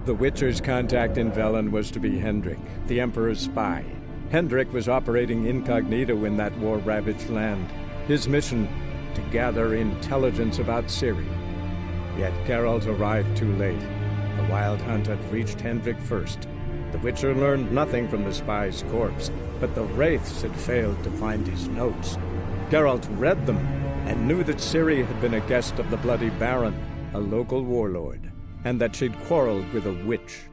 The Witcher's contact in Velen was to be Hendrik, the Emperor's spy. Hendrik was operating incognito in that war-ravaged land. His mission, to gather intelligence about Ciri. Yet Geralt arrived too late. The Wild Hunt had reached Hendrik first. The Witcher learned nothing from the spy's corpse, but the Wraiths had failed to find his notes. Geralt read them and knew that Ciri had been a guest of the Bloody Baron, a local warlord, and that she'd quarreled with a witch.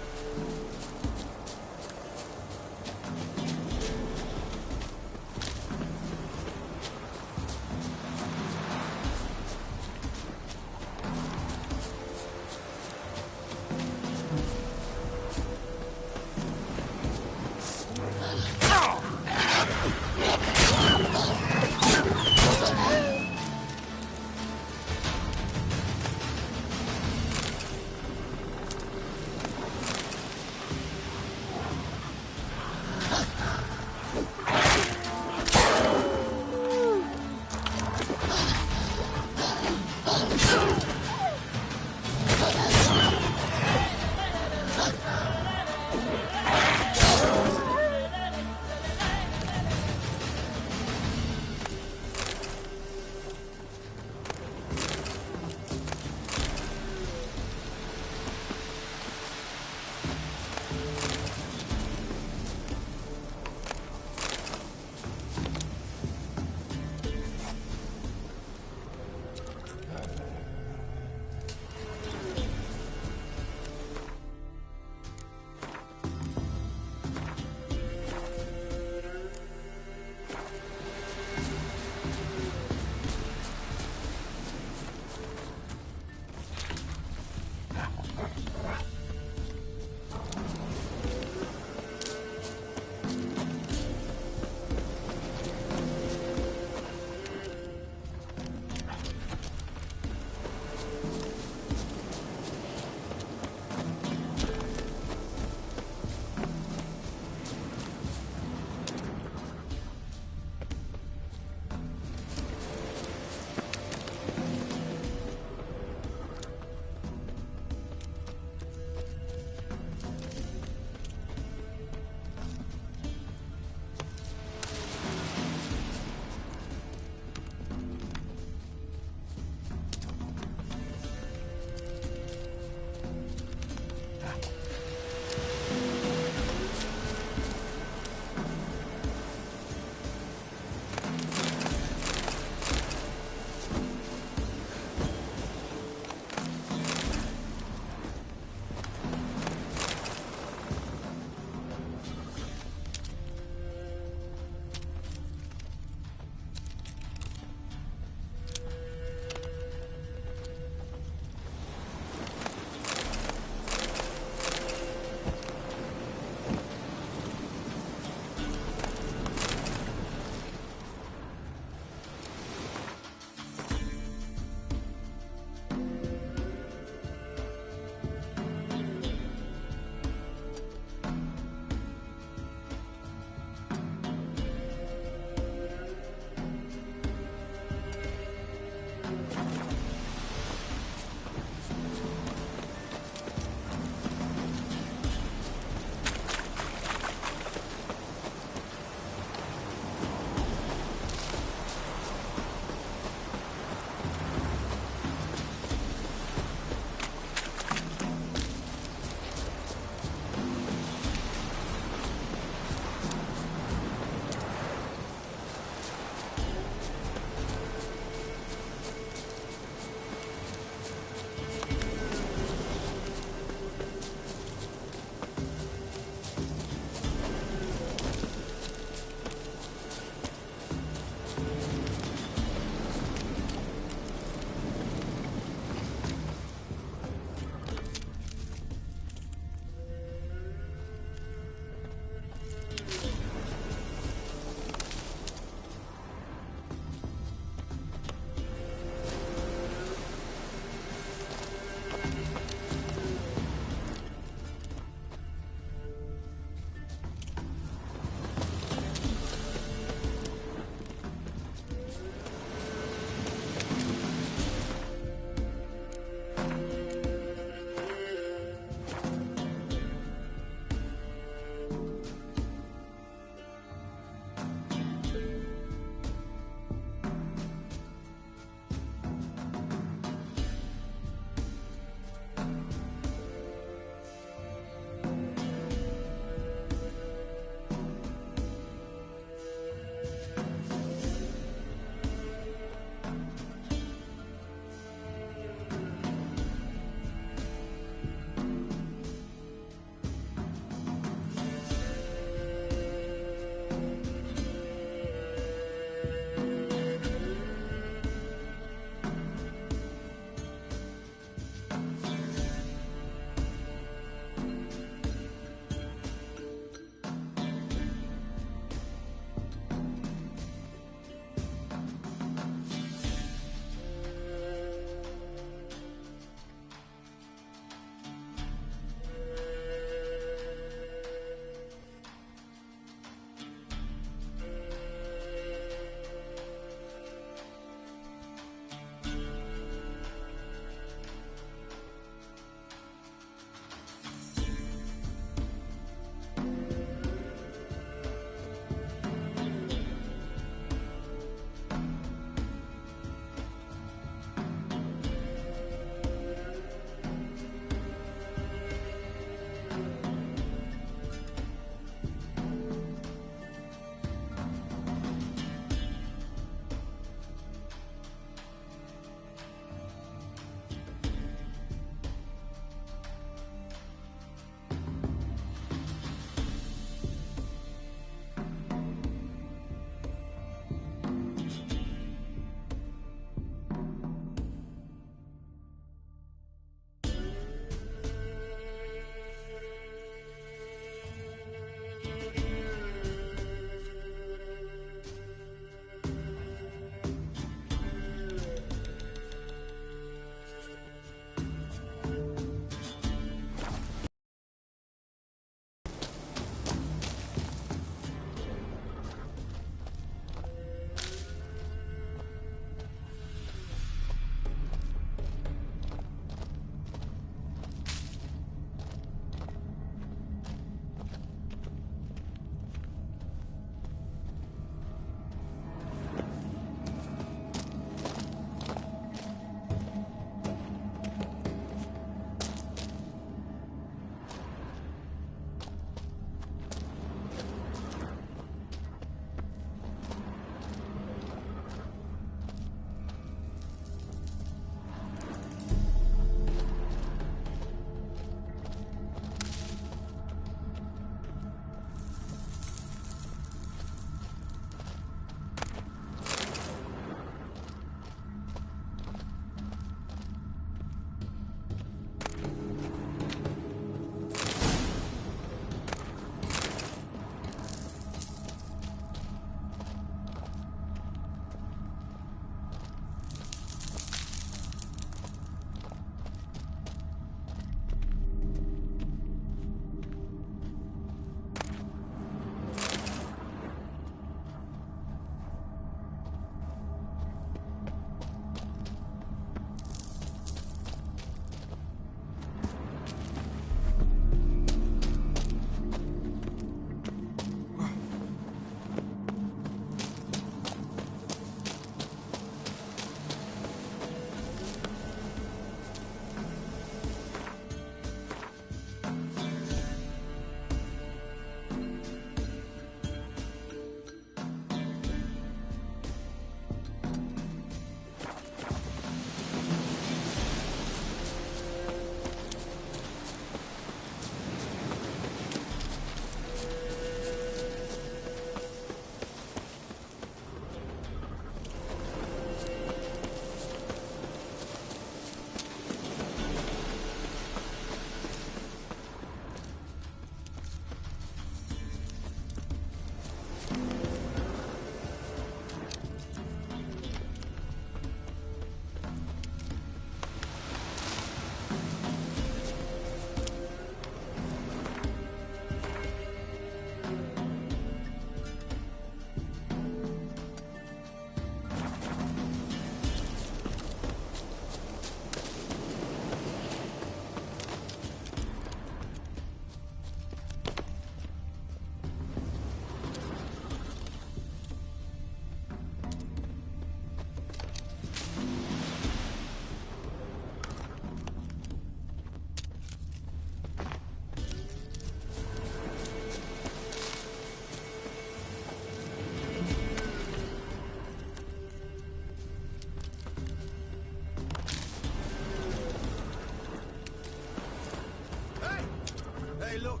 Hey, look.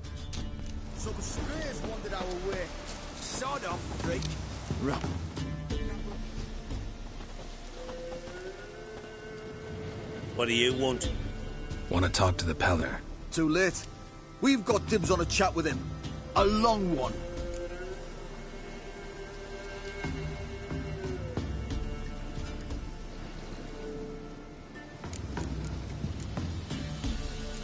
Some strays wandered our way. Sod off, freak. Right. What do you want? Want to talk to the Peller. Too late. We've got dibs on a chat with him. A long one.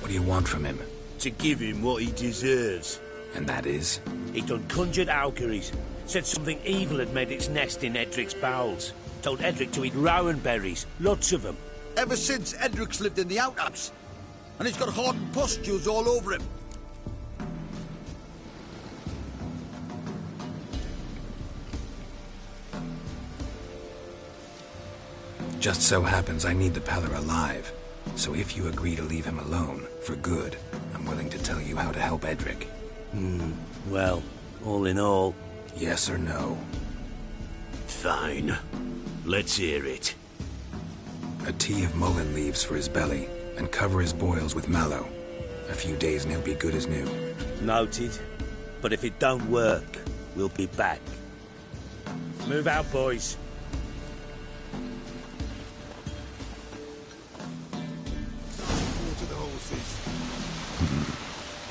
What do you want from him? To give him what he deserves. And that is? He done conjured auguries. Said something evil had made its nest in Edric's bowels. Told Edric to eat rowan berries. Lots of them. Ever since Edric's lived in the Outlands. And he's got hardened pustules all over him. Just so happens I need the Peller alive. So if you agree to leave him alone, for good, I'm willing to tell you how to help Edric. Well, all in all... Yes or no? Fine. Let's hear it. A tea of mullein leaves for his belly, and cover his boils with mallow. A few days and he'll be good as new. Noted. But if it don't work, we'll be back. Move out, boys.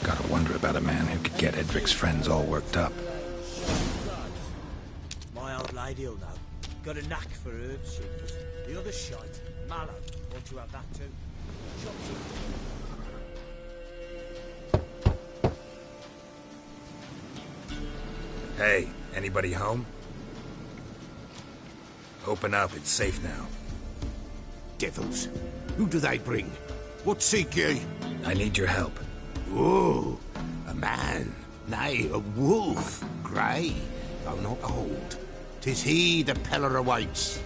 Gotta wonder about a man who could get Edric's friends all worked up. My old lady'll know. Got a knack for herbs, she does. The other shite, mallow. Want to have that too? Hey, anybody home? Open up, it's safe now. Devils. Who do they bring? What seek ye? I need your help. Oh, a man. Nay, a wolf. Grey, though not old. 'Tis he the Peller awaits.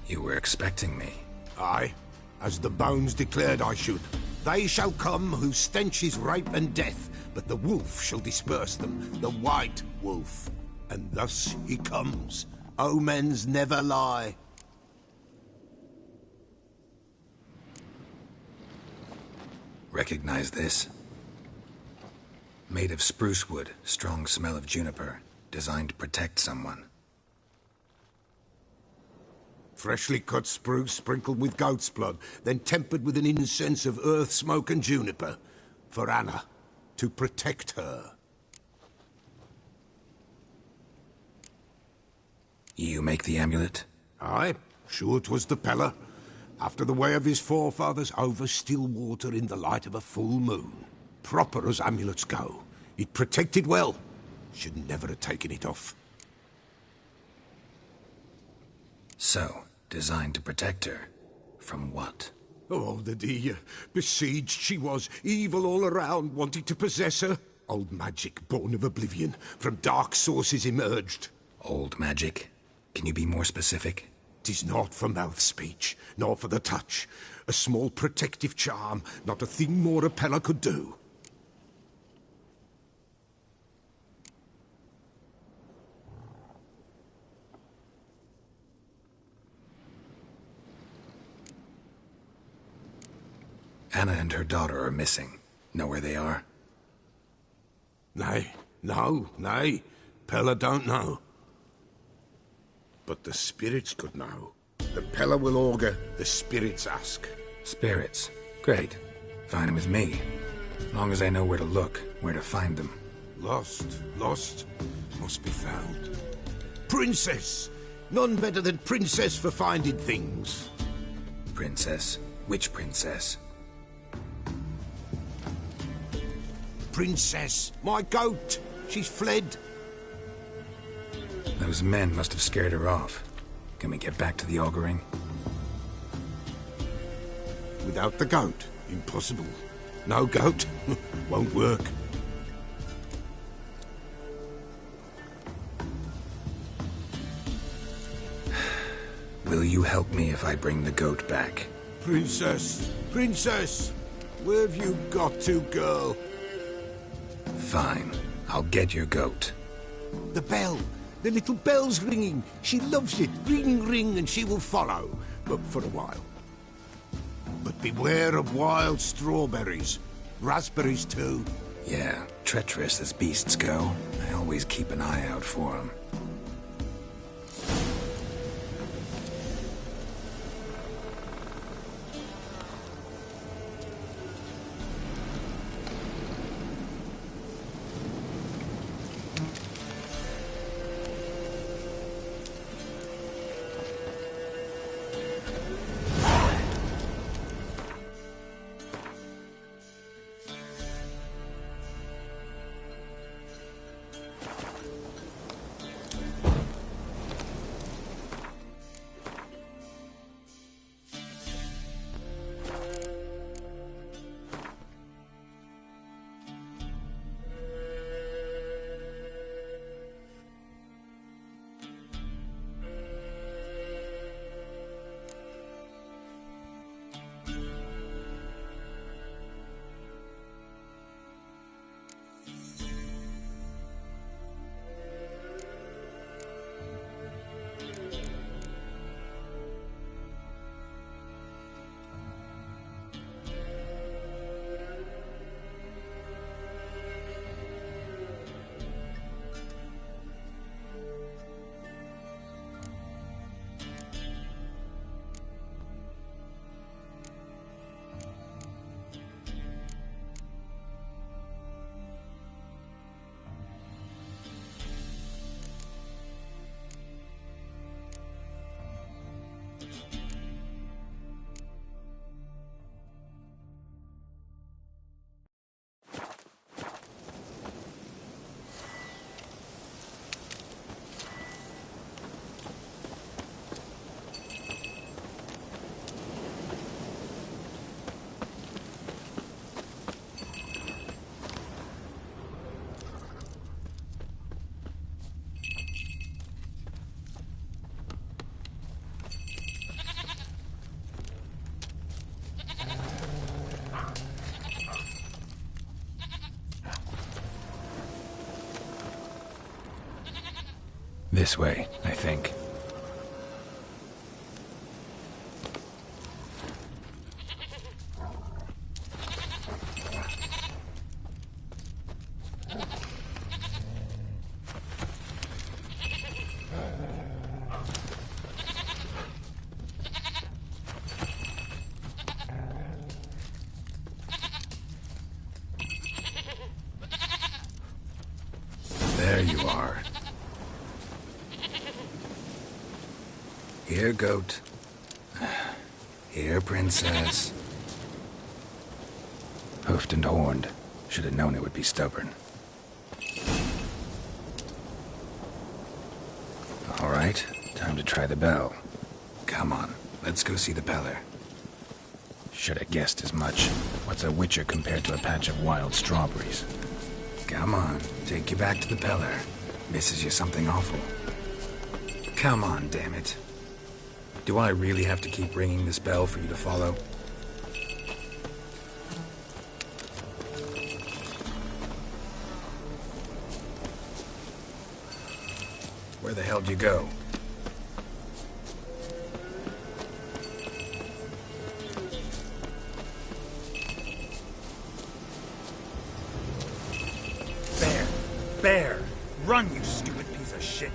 You were expecting me. Aye, as the bones declared I should. They shall come whose stench is rape and death, but the wolf shall disperse them, the white wolf. And thus he comes. Omens never lie. Recognize this? Made of spruce wood, strong smell of juniper, designed to protect someone. Freshly cut spruce sprinkled with goat's blood, then tempered with an incense of earth, smoke and juniper. For Anna, to protect her. You make the amulet? Aye, sure 'twas the Peller. After the way of his forefathers, over still water in the light of a full moon. Proper as amulets go. It protected well. Should never have taken it off. So, designed to protect her. From what? Oh, the dear. Besieged she was, evil all around, wanting to possess her. Old magic, born of oblivion, from dark sources emerged. Old magic? Can you be more specific? 'Tis not for mouth speech, nor for the touch. A small protective charm, not a thing more a Peller could do. Anna and her daughter are missing. Know where they are? Nay, nay. Peller don't know. But the spirits could know. The Peller will augur, the spirits ask. Spirits. Great. Fine with me. Long as I know where to look, where to find them. Lost, must be found. Princess! None better than Princess for finding things. Princess? Which princess? Princess, my goat! She's fled. Those men must have scared her off. Can we get back to the auguring? Without the goat, impossible. No goat, won't work. Will you help me if I bring the goat back? Princess! Where have you got to, girl? Fine. I'll get your goat. The bell. The little bell's ringing. She loves it. Ring, ring, and she will follow. But for a while. But beware of wild strawberries. Raspberries, too. Yeah, treacherous as beasts go. I always keep an eye out for them. This way, I think. There you are. Here, goat. Here, princess. Hoofed and horned. Should have known it would be stubborn. All right, time to try the bell. Come on, let's go see the Peller. Should have guessed as much. What's a witcher compared to a patch of wild strawberries? Come on, take you back to the Peller. Misses you something awful. Come on, damn it. Do I really have to keep ringing this bell for you to follow? Where the hell did you go? Bear! Run, you stupid piece of shit!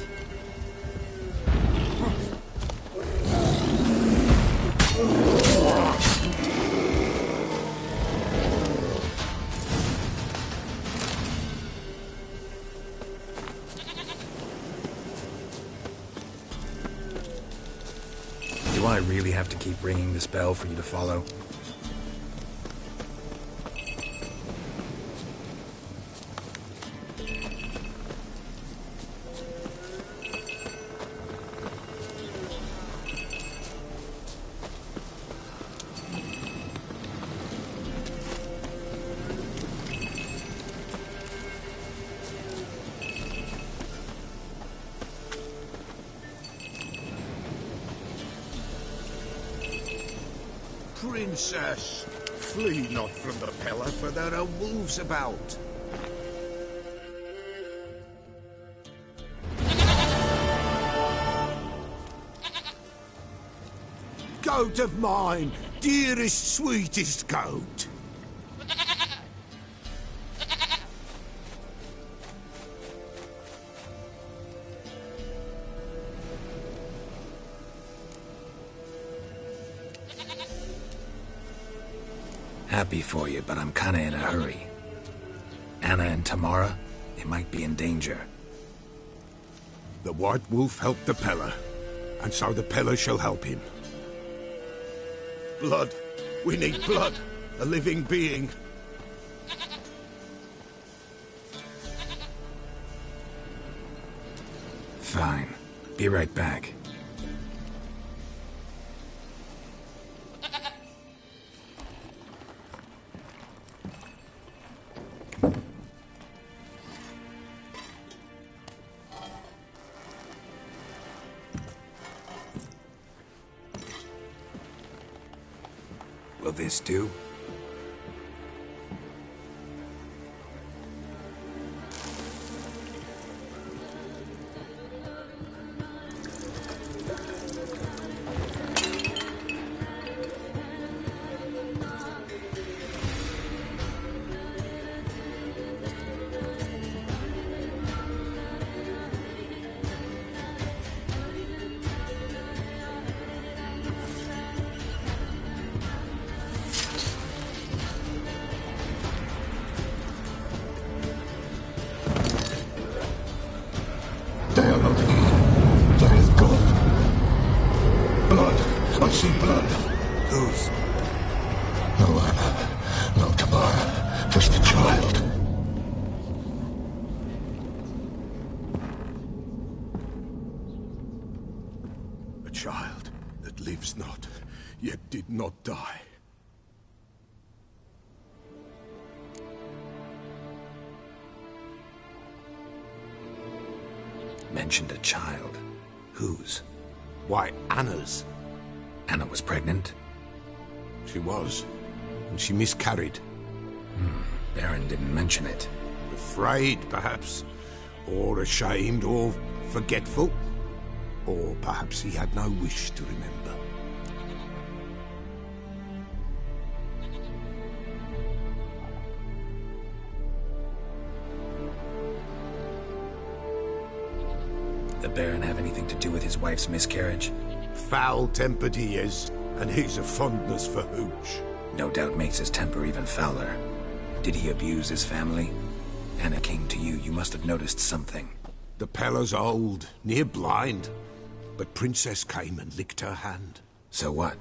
Do I really have to keep ringing this bell for you to follow? Princess, flee not from the Peller, for there are wolves about. goat of mine, dearest, sweetest goat. Happy for you, but I'm kinda in a hurry. Anna and Tamara, they might be in danger. The White Wolf helped the Peller, and so the Peller shall help him. Blood. We need blood. A living being. Fine. Be right back. Will this do? They are not here. There is blood. Blood. I see blood. Whose? No Anna. No Tamara. Just a child. A child that lives not, yet did not die. Mentioned a child. Whose? Why, Anna's. Anna was pregnant? She was, and she miscarried. Baron didn't mention it. Afraid, perhaps, or ashamed, or forgetful. Or perhaps he had no wish to remember. The Baron have anything to do with his wife's miscarriage? Foul-tempered he is, and he's a fondness for hooch. No doubt makes his temper even fouler. Did he abuse his family? Anna came to you. You must have noticed something. The Peller's old, near blind, but Princess came and licked her hand. So what?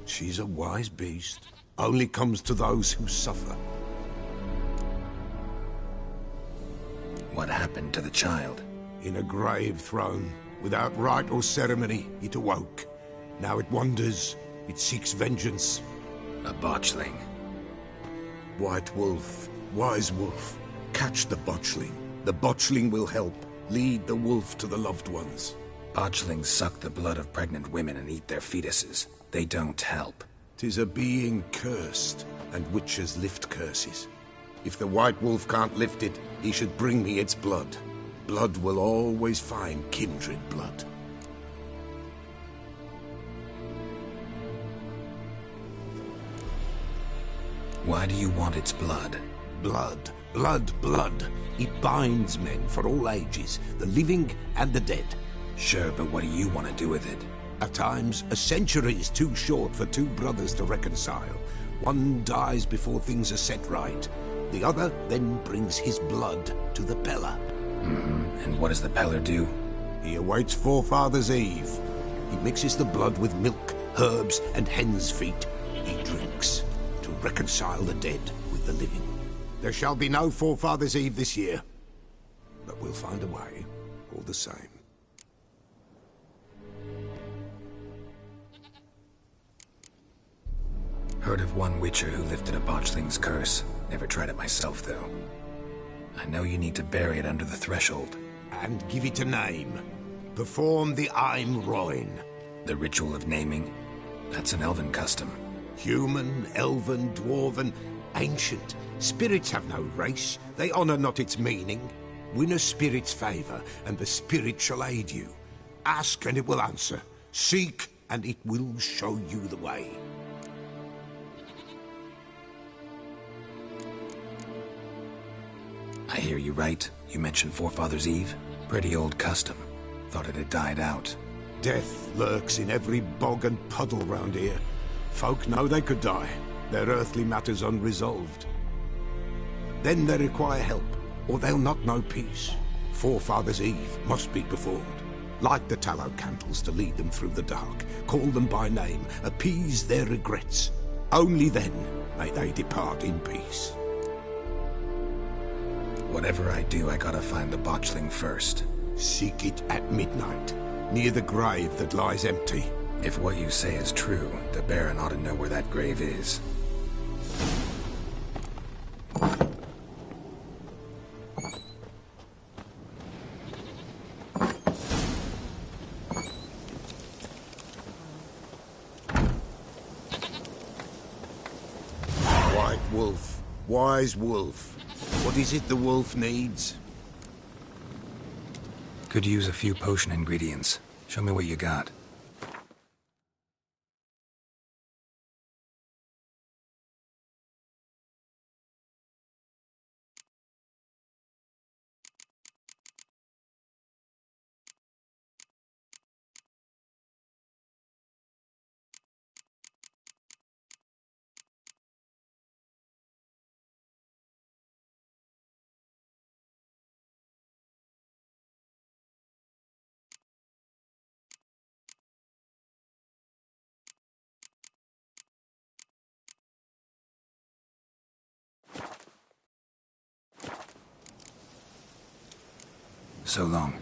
She's a wise beast. Only comes to those who suffer. What happened to the child? In a grave thrown, without rite or ceremony, it awoke. Now it wanders, it seeks vengeance. A botchling. White Wolf, wise wolf, catch the botchling. The botchling will help, lead the wolf to the loved ones. Botchlings suck the blood of pregnant women and eat their fetuses. They don't help. 'Tis a being cursed, and witches lift curses. If the White Wolf can't lift it, he should bring me its blood. Blood will always find kindred blood. Why do you want its blood? Blood, blood, blood. It binds men for all ages, the living and the dead. Sure, but what do you want to do with it? At times, a century is too short for two brothers to reconcile. One dies before things are set right. The other then brings his blood to the Peller. And what does the Peller do? He awaits Forefather's Eve. He mixes the blood with milk, herbs, and hen's feet. He drinks to reconcile the dead with the living. There shall be no Forefather's Eve this year, but we'll find a way, all the same. Heard of one witcher who lifted a botchling's curse. Never tried it myself, though. I know you need to bury it under the threshold. And give it a name. Perform the Aim Roin. The ritual of naming? That's an elven custom. Human, elven, dwarven, ancient. Spirits have no race. They honour not its meaning. Win a spirit's favour, and the spirit shall aid you. Ask, and it will answer. Seek, and it will show you the way. I hear you right. You mentioned Forefathers' Eve? Pretty old custom. Thought it had died out. Death lurks in every bog and puddle round here. Folk know they could die, their earthly matters unresolved. Then they require help, or they'll not know peace. Forefathers' Eve must be performed. Light the tallow candles to lead them through the dark. Call them by name, appease their regrets. Only then may they depart in peace. Whatever I do, I gotta find the botchling first. Seek it at midnight, near the grave that lies empty. If what you say is true, the Baron ought to know where that grave is. White wolf, wise wolf. What is it the wolf needs? Could use a few potion ingredients. Show me what you got. So long.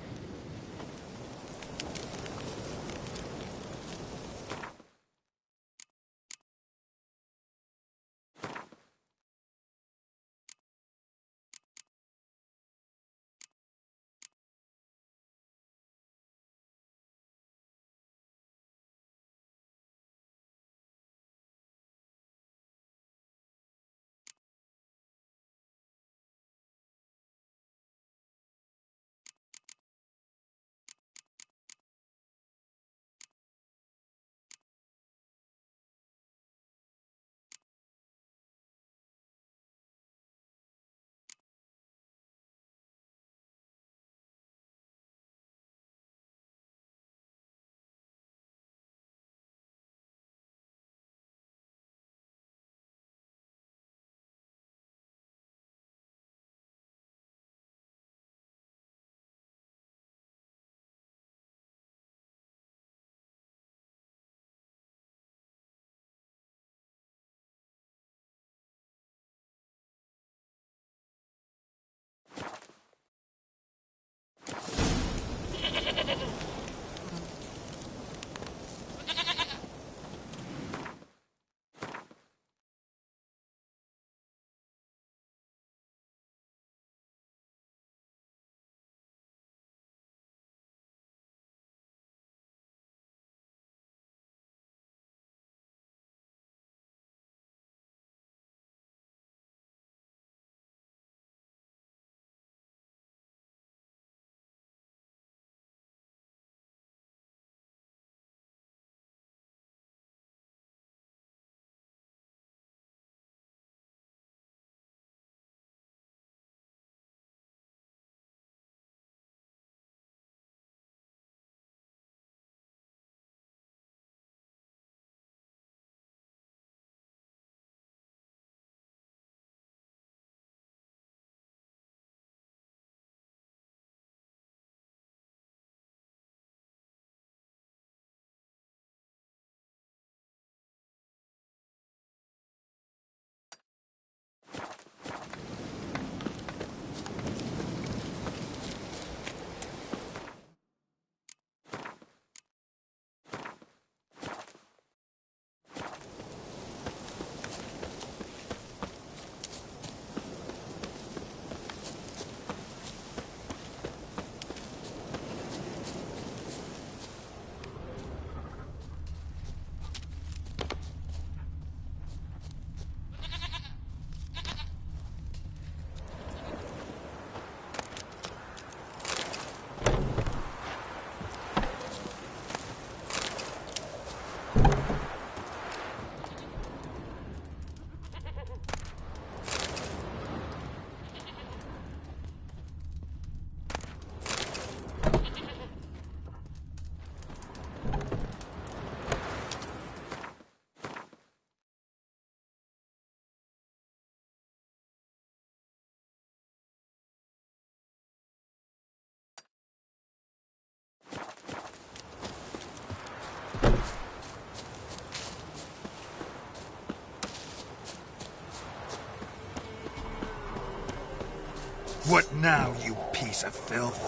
Now, you piece of filth.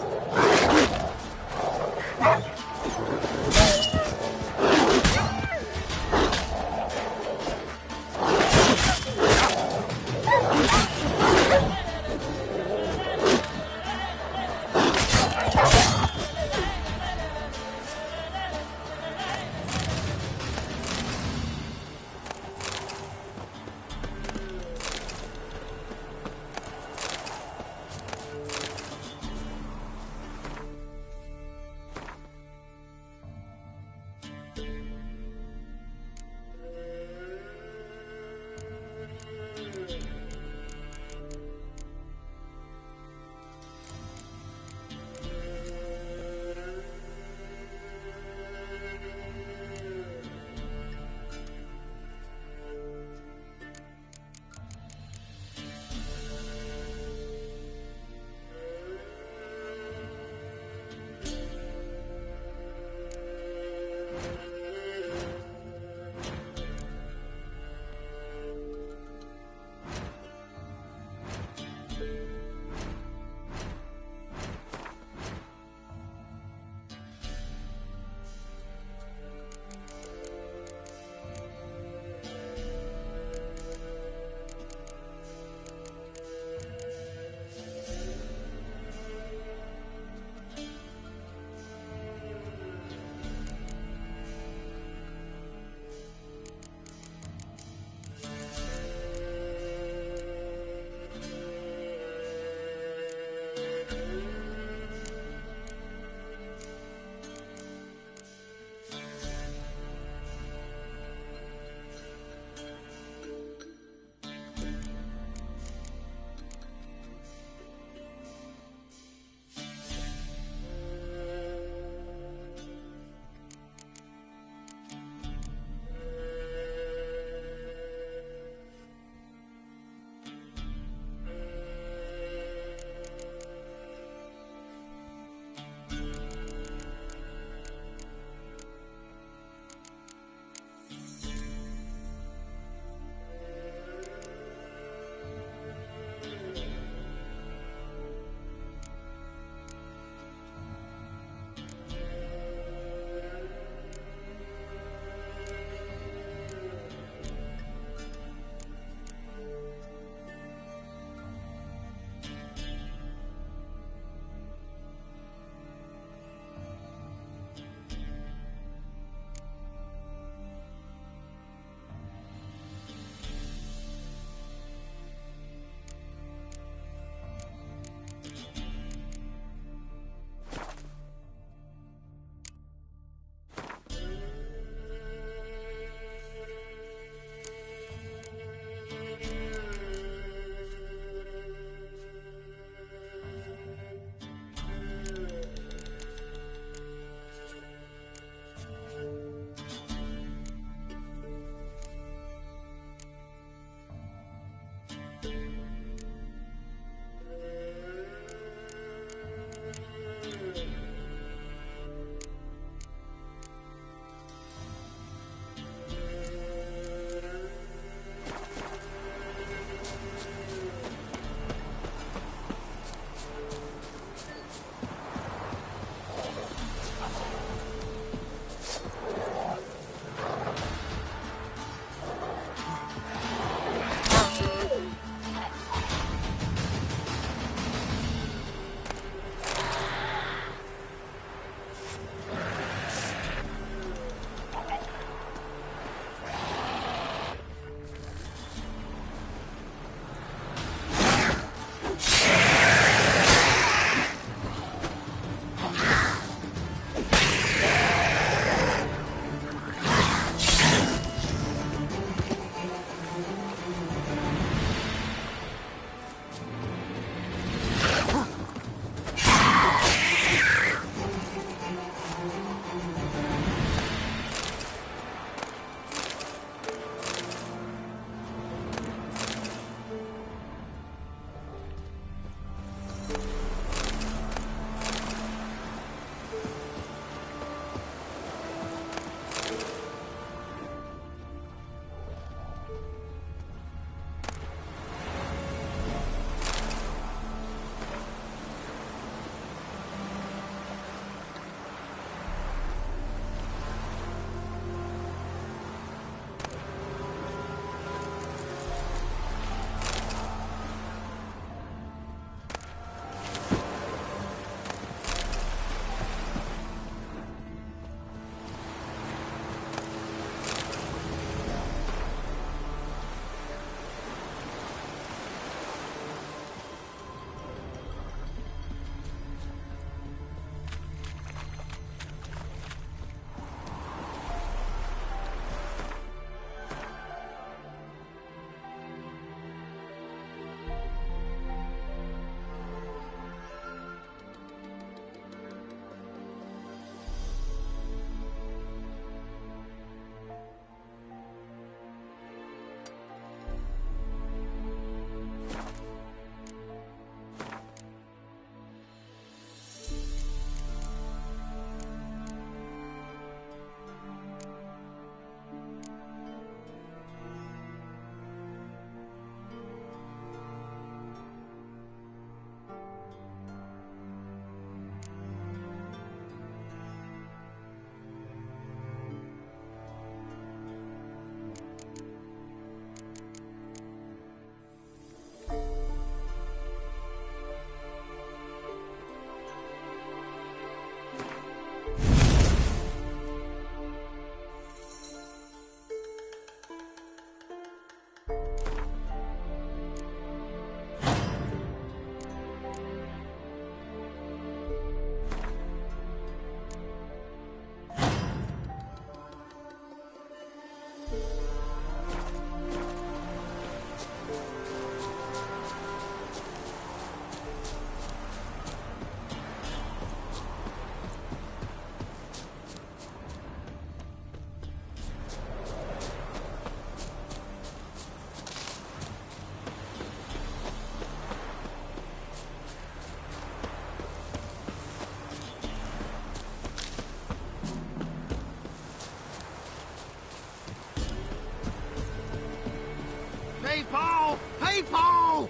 Oh!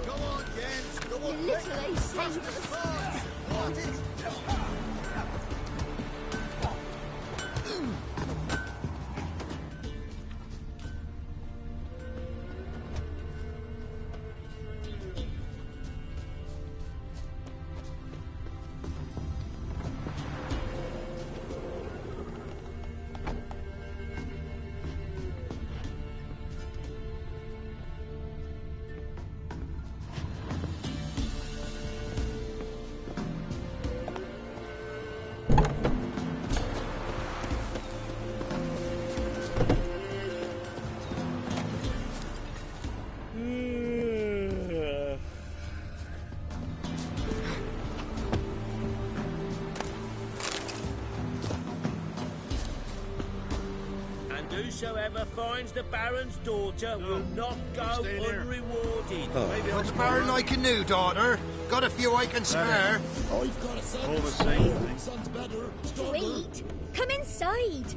Come on, gents. Come on. You little ace. What is... Whosoever finds the Baron's daughter will not go unrewarded. What's Baron like a new daughter? Got a few I can spare. I've got a son. All the same thing. Son's better. Stronger. Wait, come inside.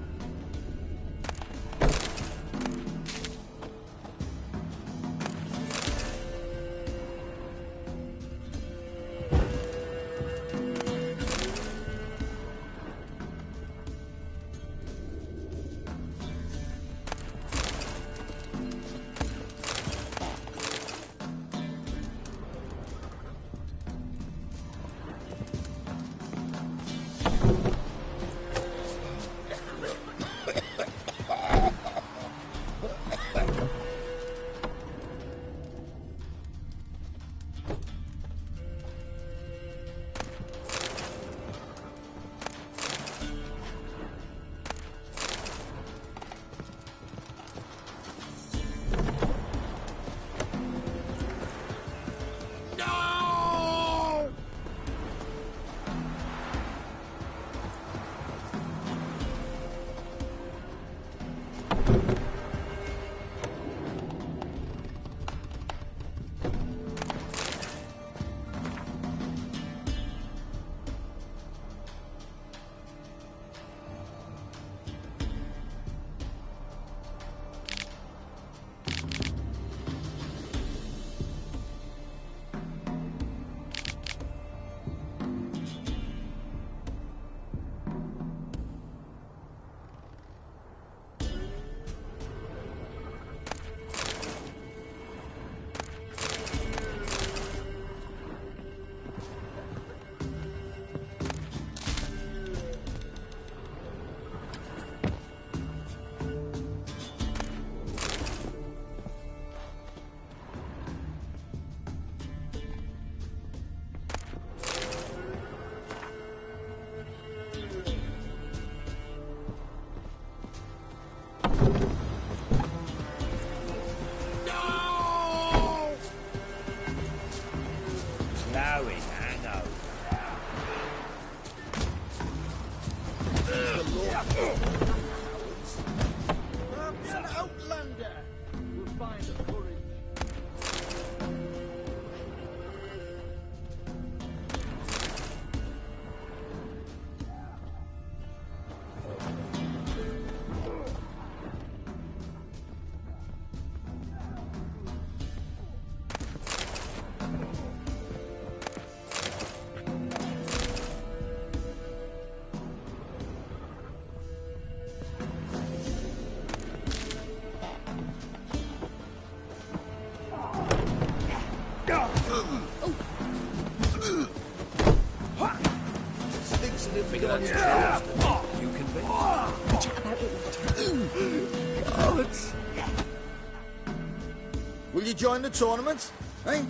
Will you join the tournament? Eh?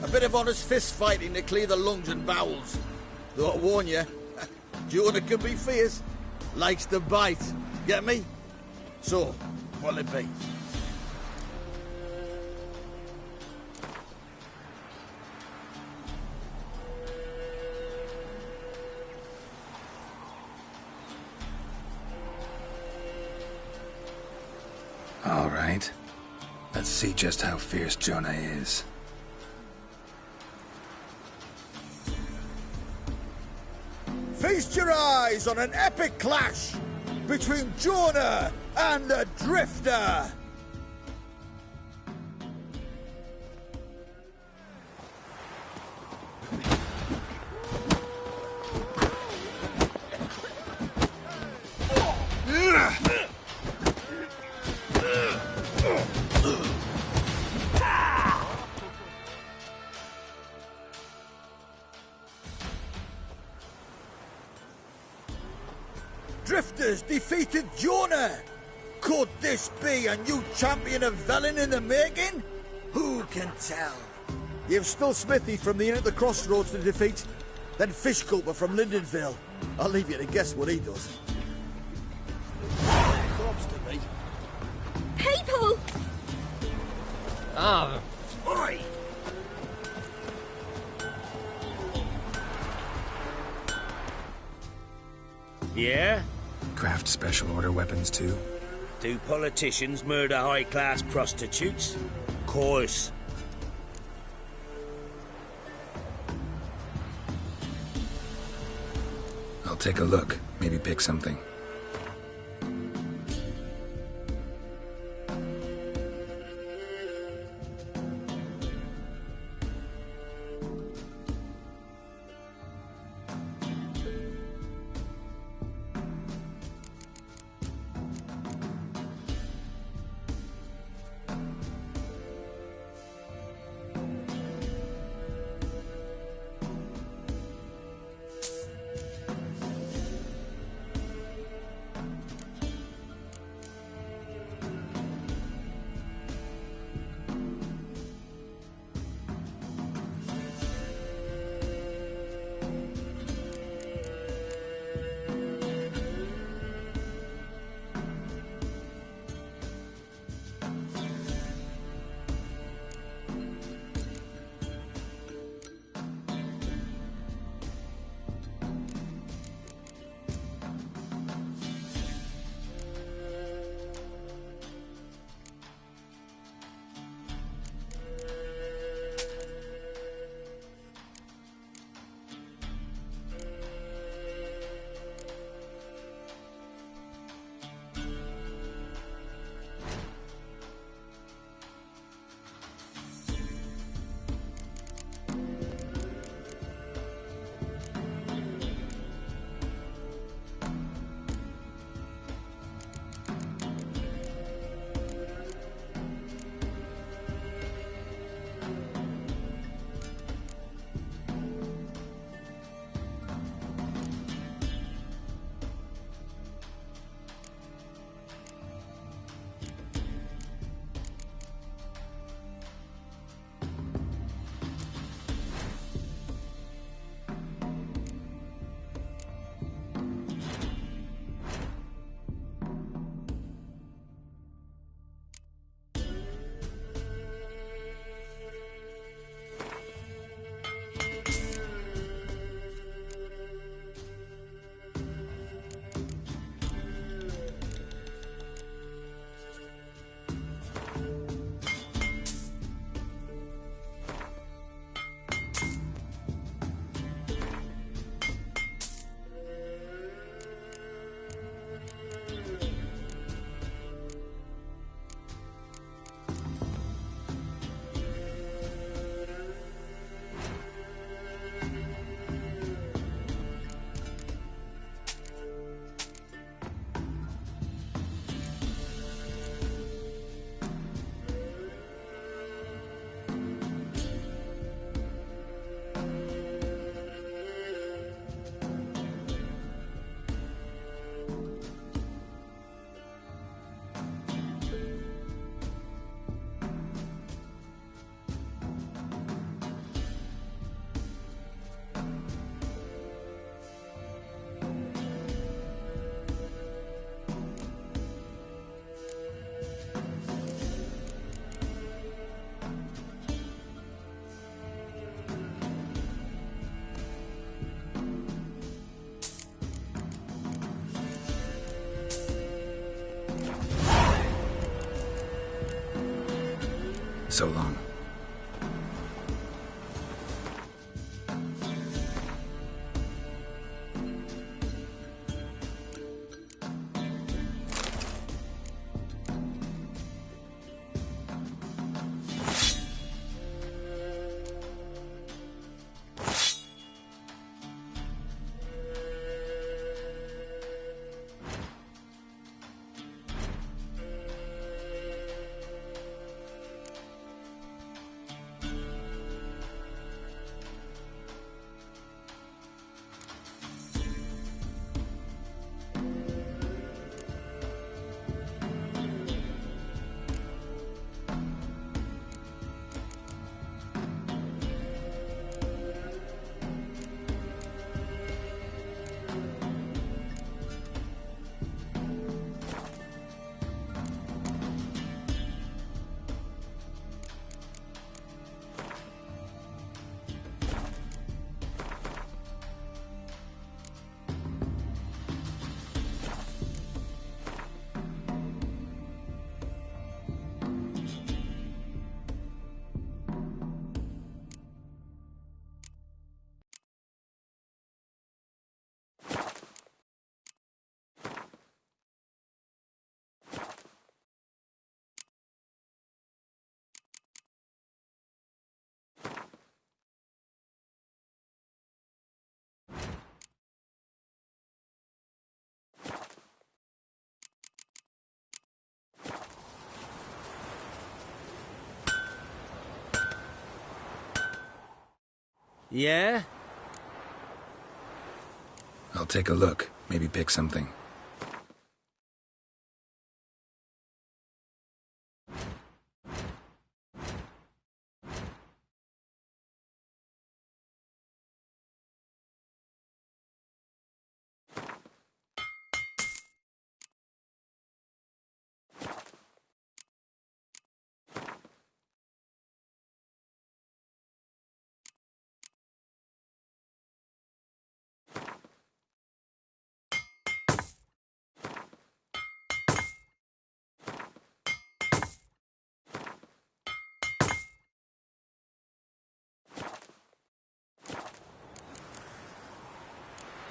A bit of honest fist fighting to clear the lungs and bowels. Though I warn you, Jonah can be fierce. Likes to bite. Get me? So, what'll it be? All right. Let's see just how fierce Jonah is. Feast your eyes on an epic clash between Jonah and the Drifter. Drifters defeated Jonah! Could this be a new champion of Velen in the making? Who can tell? You've still Smithy from the Inn at the Crossroads to defeat, then Fishculper from Lindenville. I'll leave you to guess what he does. Comes to me. People! Ah, Oi! Yeah? Craft special order weapons too? Do politicians murder high-class prostitutes? Course. I'll take a look. Maybe pick something. So long. Yeah? I'll take a look. Maybe pick something.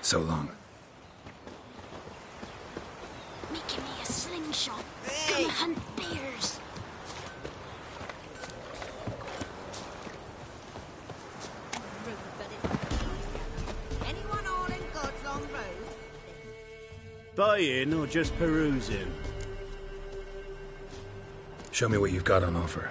So long. Making me a slingshot. Gonna hunt bears. Anyone all in God's long road? Buying or just perusing? Show me what you've got on offer.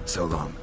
So long.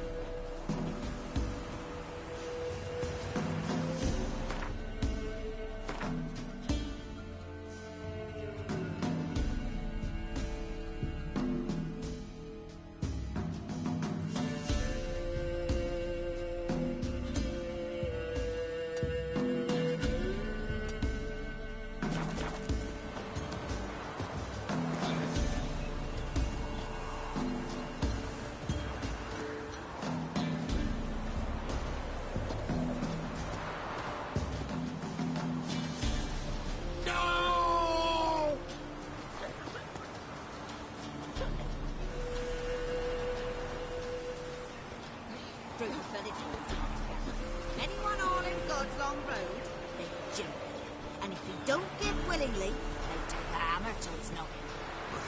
Anyone all in God's long road? They jump. And if he don't give willingly, they take the hammer till it's knocking.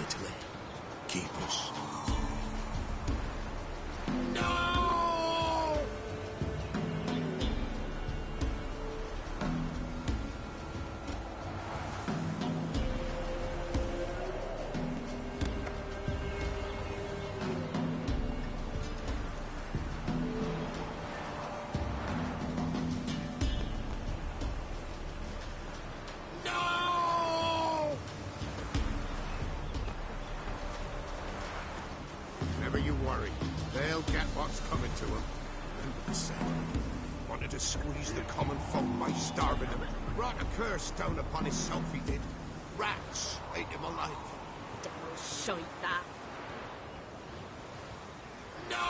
Italy, keep us. Never you worry. They'll get what's coming to them. Who said? Wanted to squeeze the common folk by starving him. Brought a curse down upon himself, he did. Rats ate him alive. Devil shite that. No!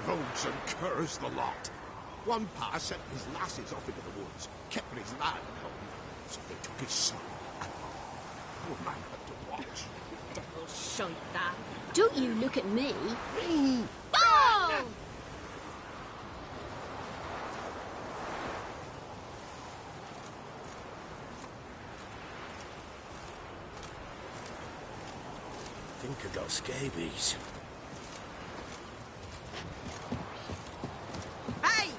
Rogues and curs the lot. One pa sent his lasses off into the woods, kept his lad at home, so they took his son. Poor man had to watch. Devil shite that. Don't you look at me. Oh! I think I got scabies. Hey!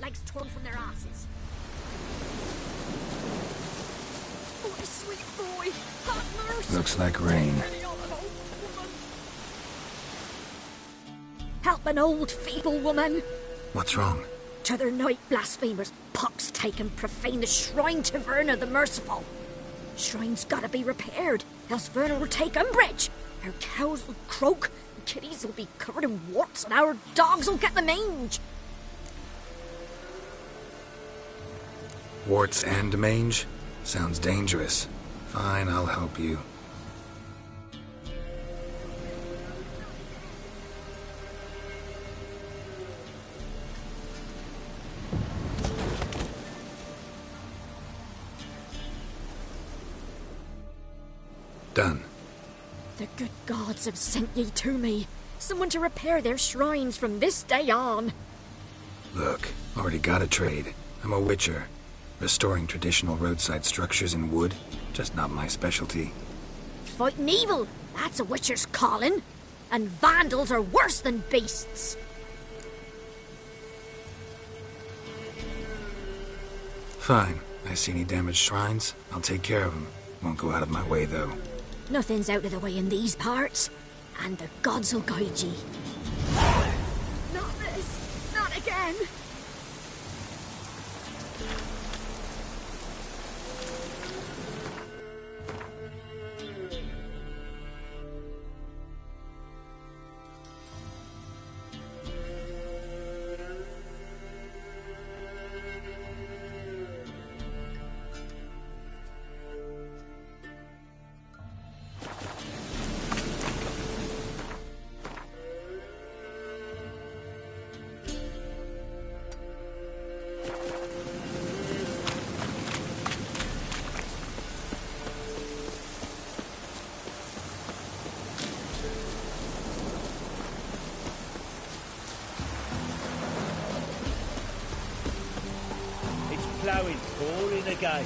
Legs torn from their asses. Oh, my sweet boy! Have mercy! Looks like rain. Help an old feeble woman! What's wrong? T'other night blasphemers pox take and profane the shrine to Verna the Merciful. Shrine's gotta be repaired, else Verna will take umbrage. Our cows will croak, and kitties will be covered in warts, and our dogs will get the mange. Warts and mange? Sounds dangerous. Fine, I'll help you. Done. The good gods have sent ye to me. Someone to repair their shrines from this day on. Look, already got a trade. I'm a witcher. Restoring traditional roadside structures in wood, just not my specialty. Fighting evil, that's a witcher's calling. And vandals are worse than beasts. Fine. I see any damaged shrines, I'll take care of them. Won't go out of my way, though. Nothing's out of the way in these parts. And the gods will guide ye. Not this! Not again! Ploughing, pouring again.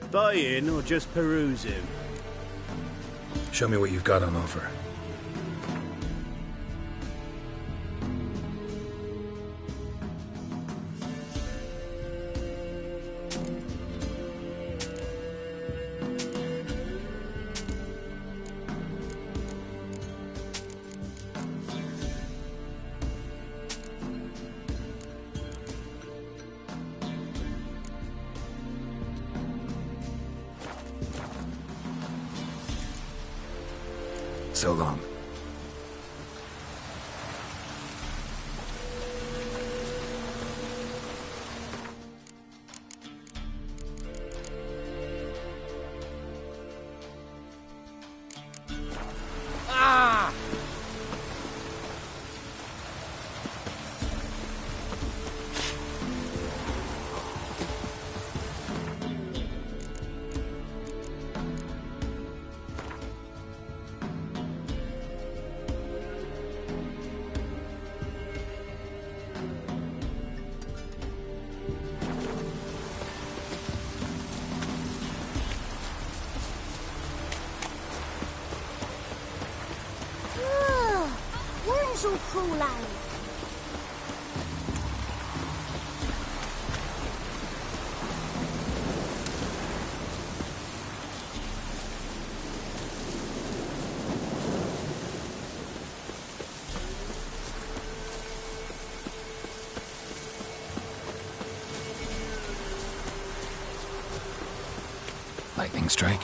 Buying or just perusing? Show me what you've got on offer. So long. so cruel, lad. Lightning strike.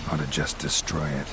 Ought to just destroy it.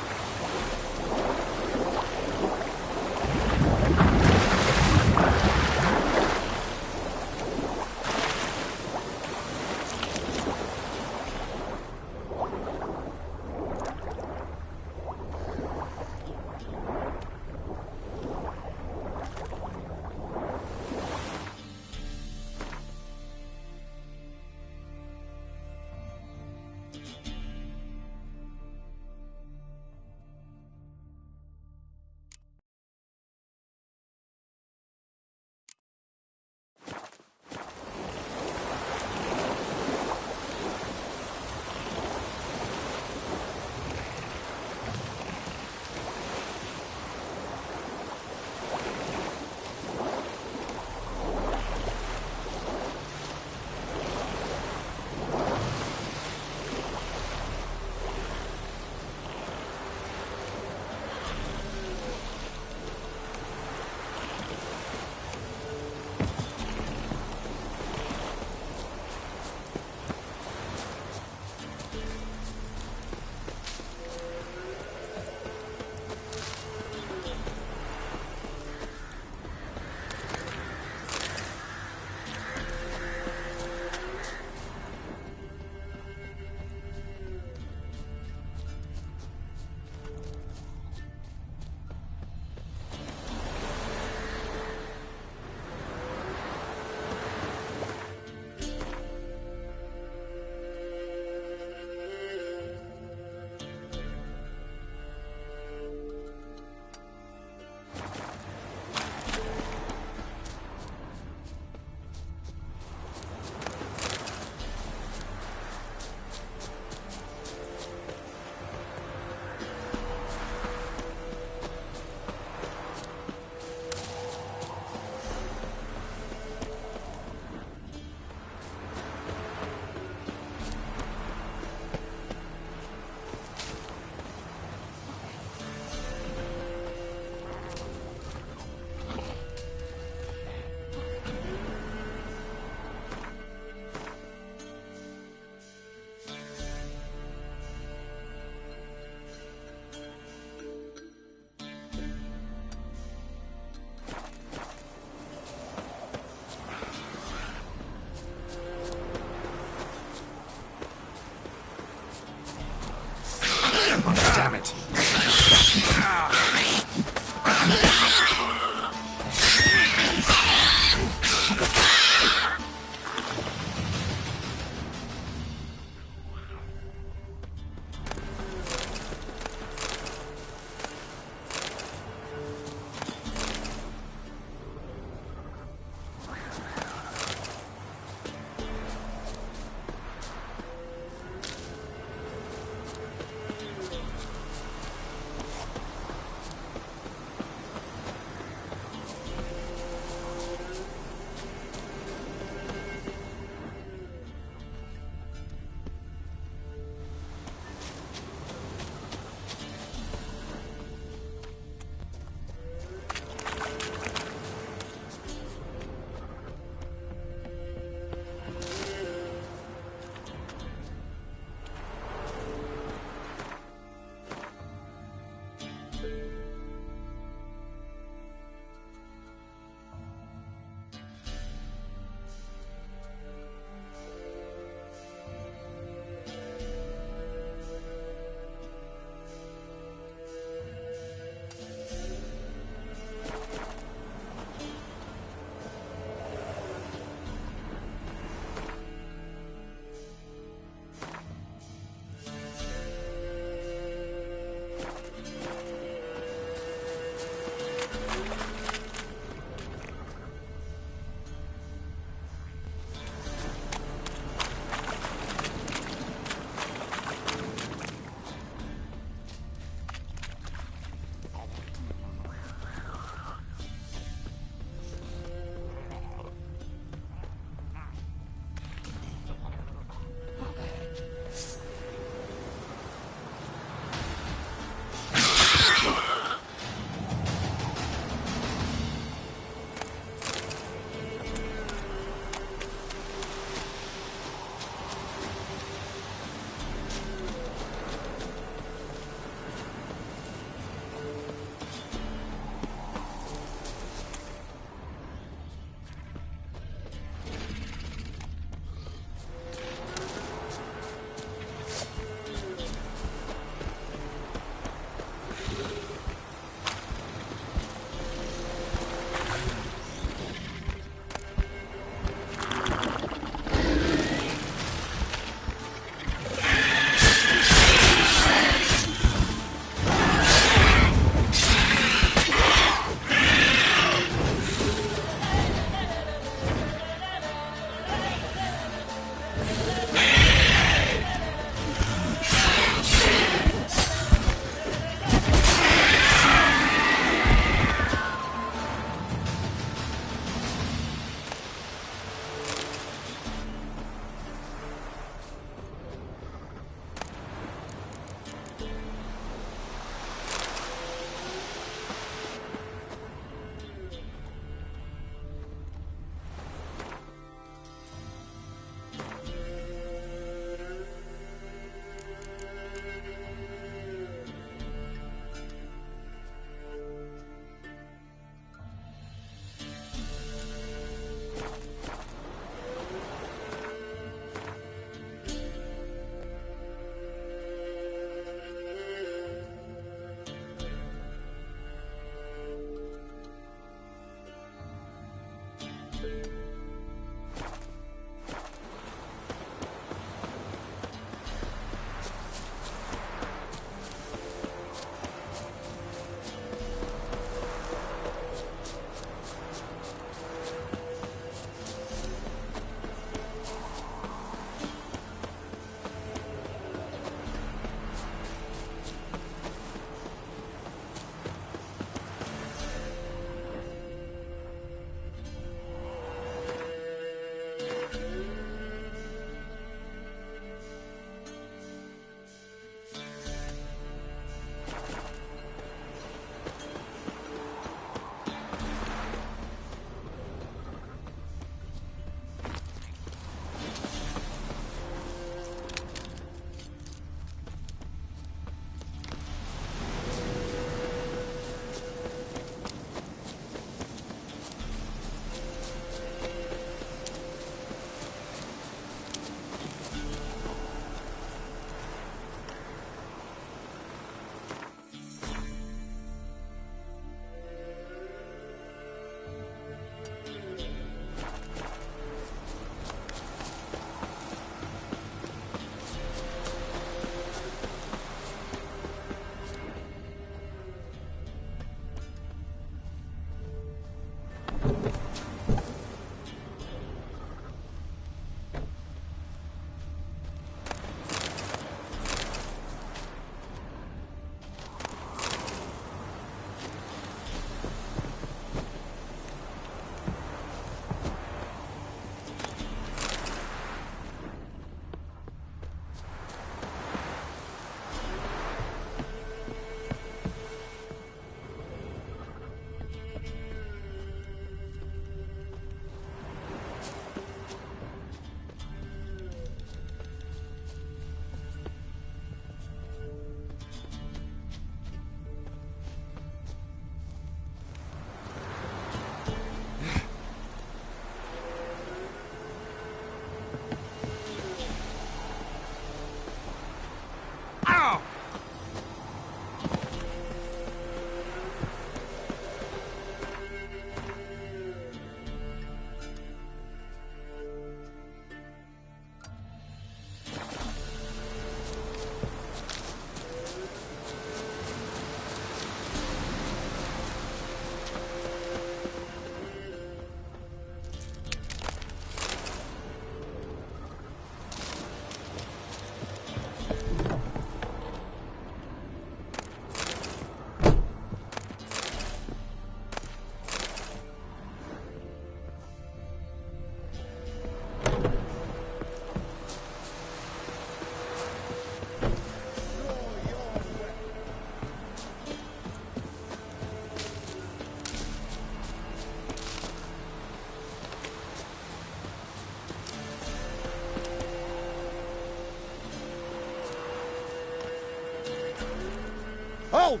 Halt!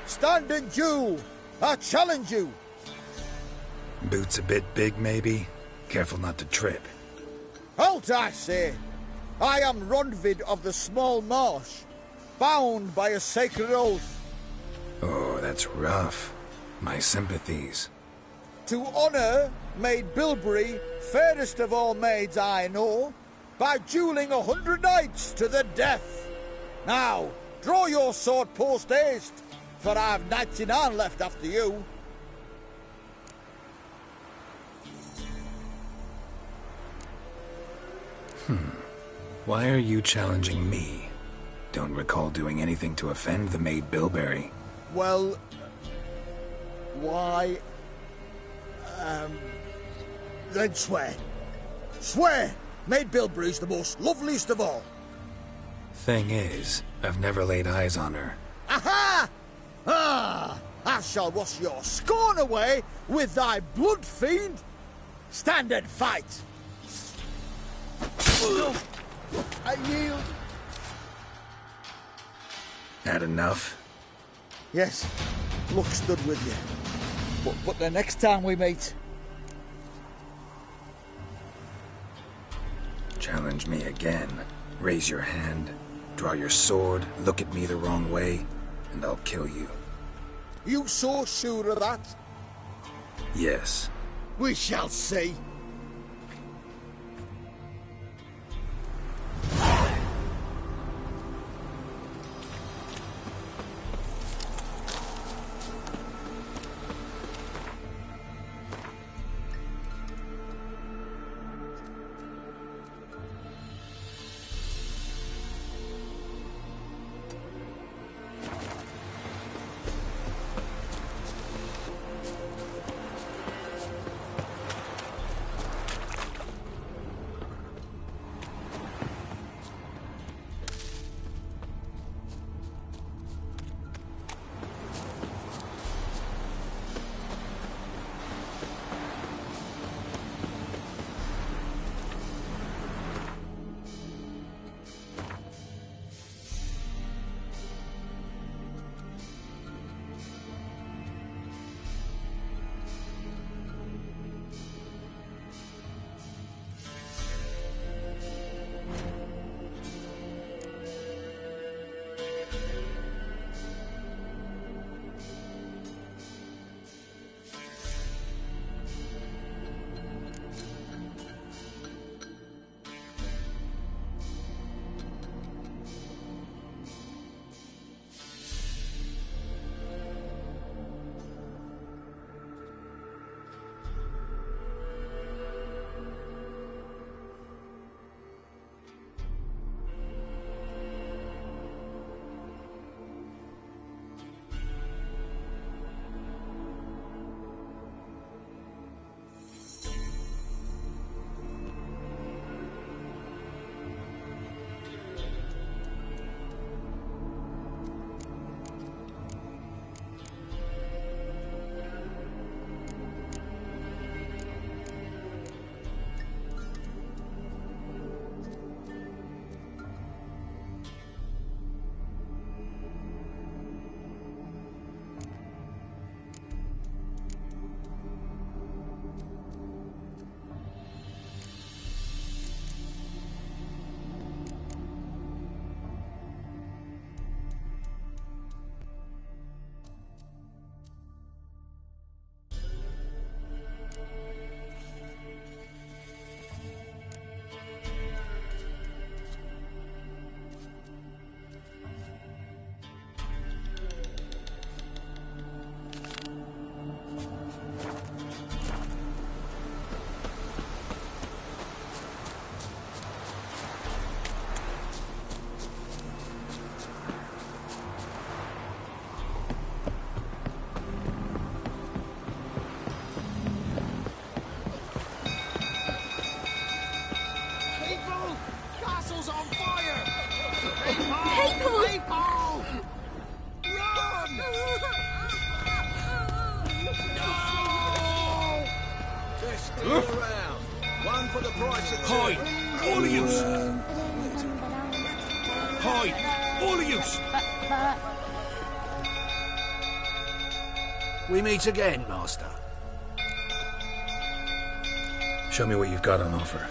Stand and do! I challenge you! Boots a bit big, maybe? Careful not to trip. Halt, I say! I am Ronvid of the Small Marsh, bound by a sacred oath. Oh, that's rough. My sympathies. To honour Maid Bilberry, fairest of all maids I know, by duelling 100 knights to the death. Now, draw your sword post-haste, for I've 99 left after you. Why are you challenging me? Don't recall doing anything to offend the Maid Bilberry. Well, why... then swear. Swear! Maid Bilberry's the most loveliest of all. Thing is, I've never laid eyes on her. Aha! Ah! I shall wash your scorn away with thy blood, fiend! Stand and fight! I yield. Had enough? Yes, luck stood with you. But the next time we meet... Challenge me again. Raise your hand, draw your sword, look at me the wrong way, and I'll kill you. You so sure of that? Yes. We shall see. Hide! All of you! Hide! All of you! We meet again, Master. Show me what you've got on offer.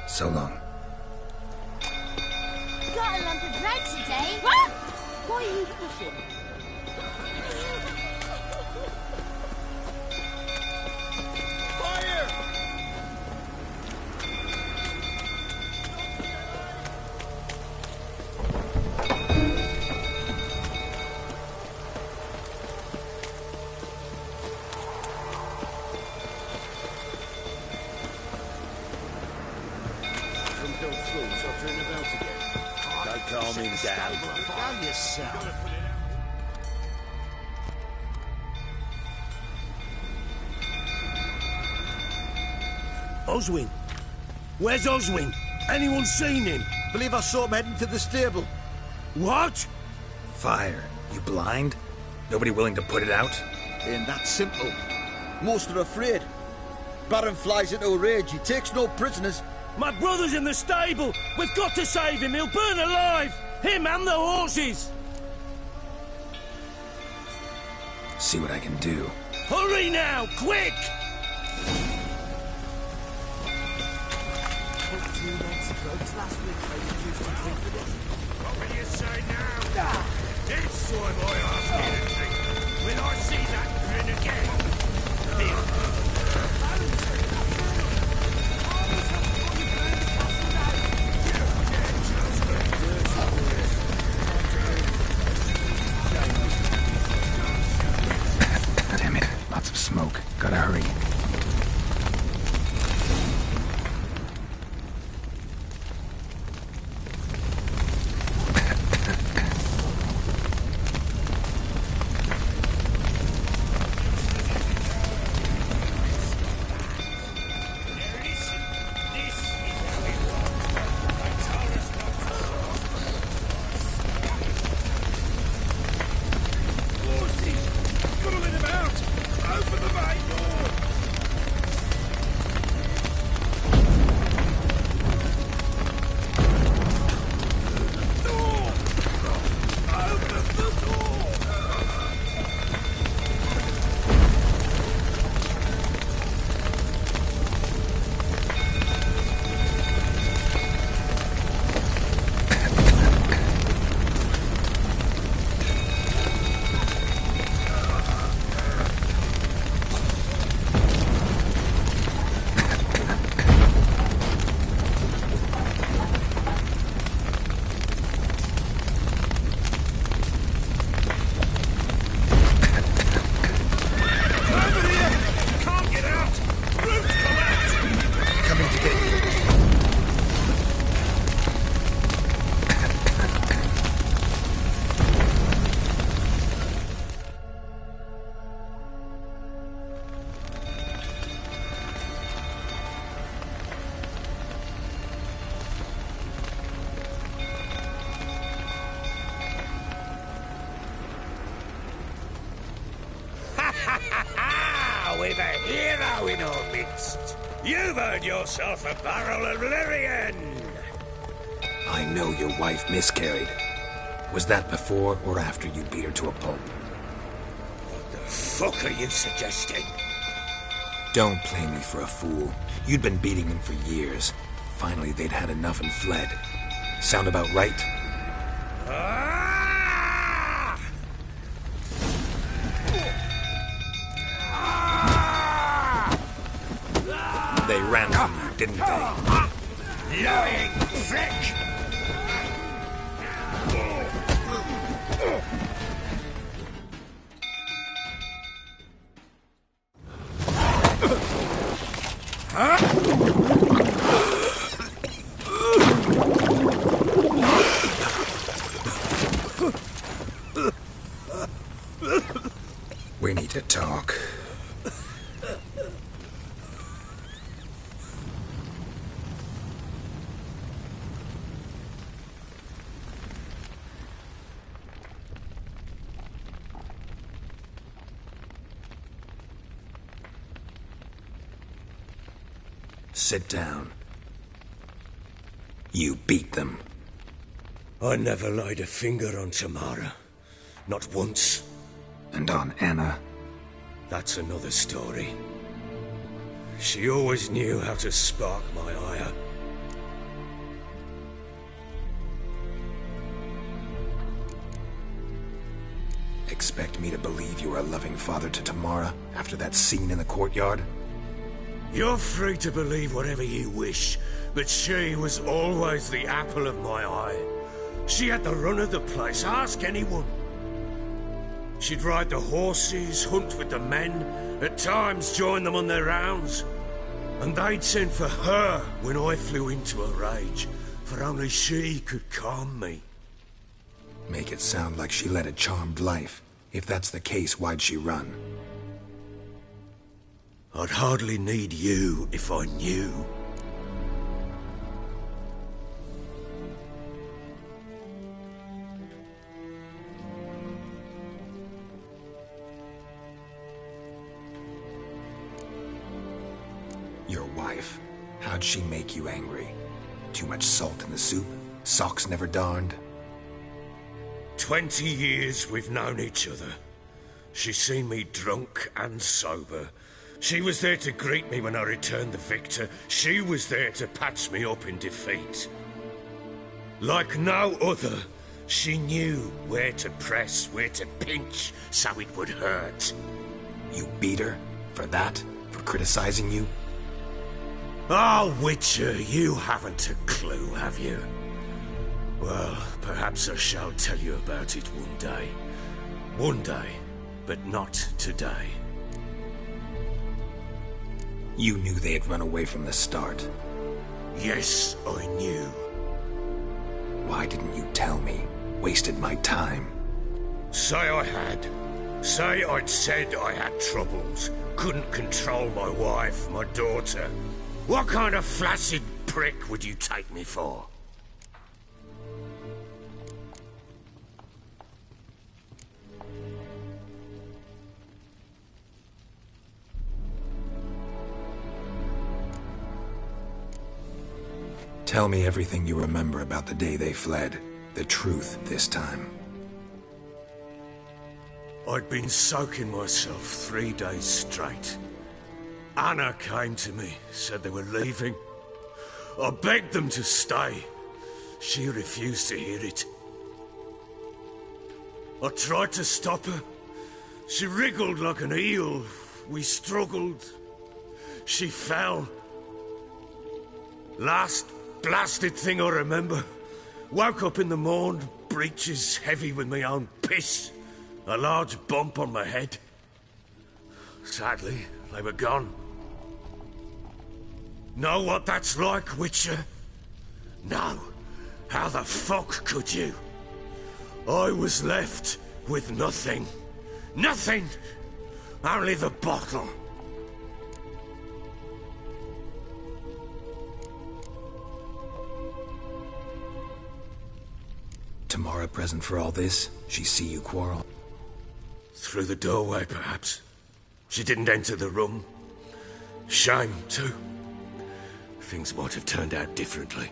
So long. Got a lump of bread today. What? Why are you pushing? Fire! Don't calm him down. Calm yourself. Oswin? Where's Oswin? Anyone seen him? Believe I saw him heading to the stable. What? Fire. You blind? Nobody willing to put it out? Ain't that simple. Most are afraid. Baron flies into a rage. He takes no prisoners. My brother's in the stable. We've got to save him. He'll burn alive. Him and the horses. See what I can do. Hurry now, quick! What will you say now? This time I ask you to drink. Will I see that grin again? Damn it. Lots of smoke. Gotta hurry. With a hero in our midst. You've earned yourself a barrel of Lyrian. I know your wife miscarried. Was that before or after you beat her to a pulp? What the fuck are you suggesting? Don't play me for a fool. You'd been beating them for years. Finally, they'd had enough and fled. Sound about right? ran from you, didn't they? Lying prick! We need to talk. Sit down. You beat them. I never laid a finger on Tamara. Not once. And on Anna? That's another story. She always knew how to spark my ire. Expect me to believe you were a loving father to Tamara after that scene in the courtyard? You're free to believe whatever you wish, but she was always the apple of my eye. She had the run of the place, ask anyone. She'd ride the horses, hunt with the men, at times join them on their rounds. And they'd send for her when I flew into a rage, for only she could calm me. Make it sound like she led a charmed life. If that's the case, why'd she run? I'd hardly need you if I knew. Your wife. How'd she make you angry? Too much salt in the soup? Socks never darned? 20 years we've known each other. She's seen me drunk and sober. She was there to greet me when I returned the victor. She was there to patch me up in defeat. Like no other, she knew where to press, where to pinch, so it would hurt. You beat her? For that? For criticizing you? Oh, Witcher, you haven't a clue, have you? Well, perhaps I shall tell you about it one day. One day, but not today. You knew they had run away from the start. Yes, I knew. Why didn't you tell me? Wasted my time. Say I had. Say I'd said I had troubles. Couldn't control my wife, my daughter. What kind of flaccid prick would you take me for? Tell me everything you remember about the day they fled. The truth this time. I'd been soaking myself 3 days straight. Anna came to me, said they were leaving. I begged them to stay. She refused to hear it. I tried to stop her. She wriggled like an eel. We struggled. She fell. Last blasted thing I remember. Woke up in the morn, breeches heavy with my own piss. A large bump on my head. Sadly, they were gone. Know what that's like, Witcher? No. How the fuck could you? I was left with nothing. Nothing! Only the bottle. Tamara present for all this? She see you quarrel? Through the doorway, perhaps. She didn't enter the room. Shame, too. Things might have turned out differently.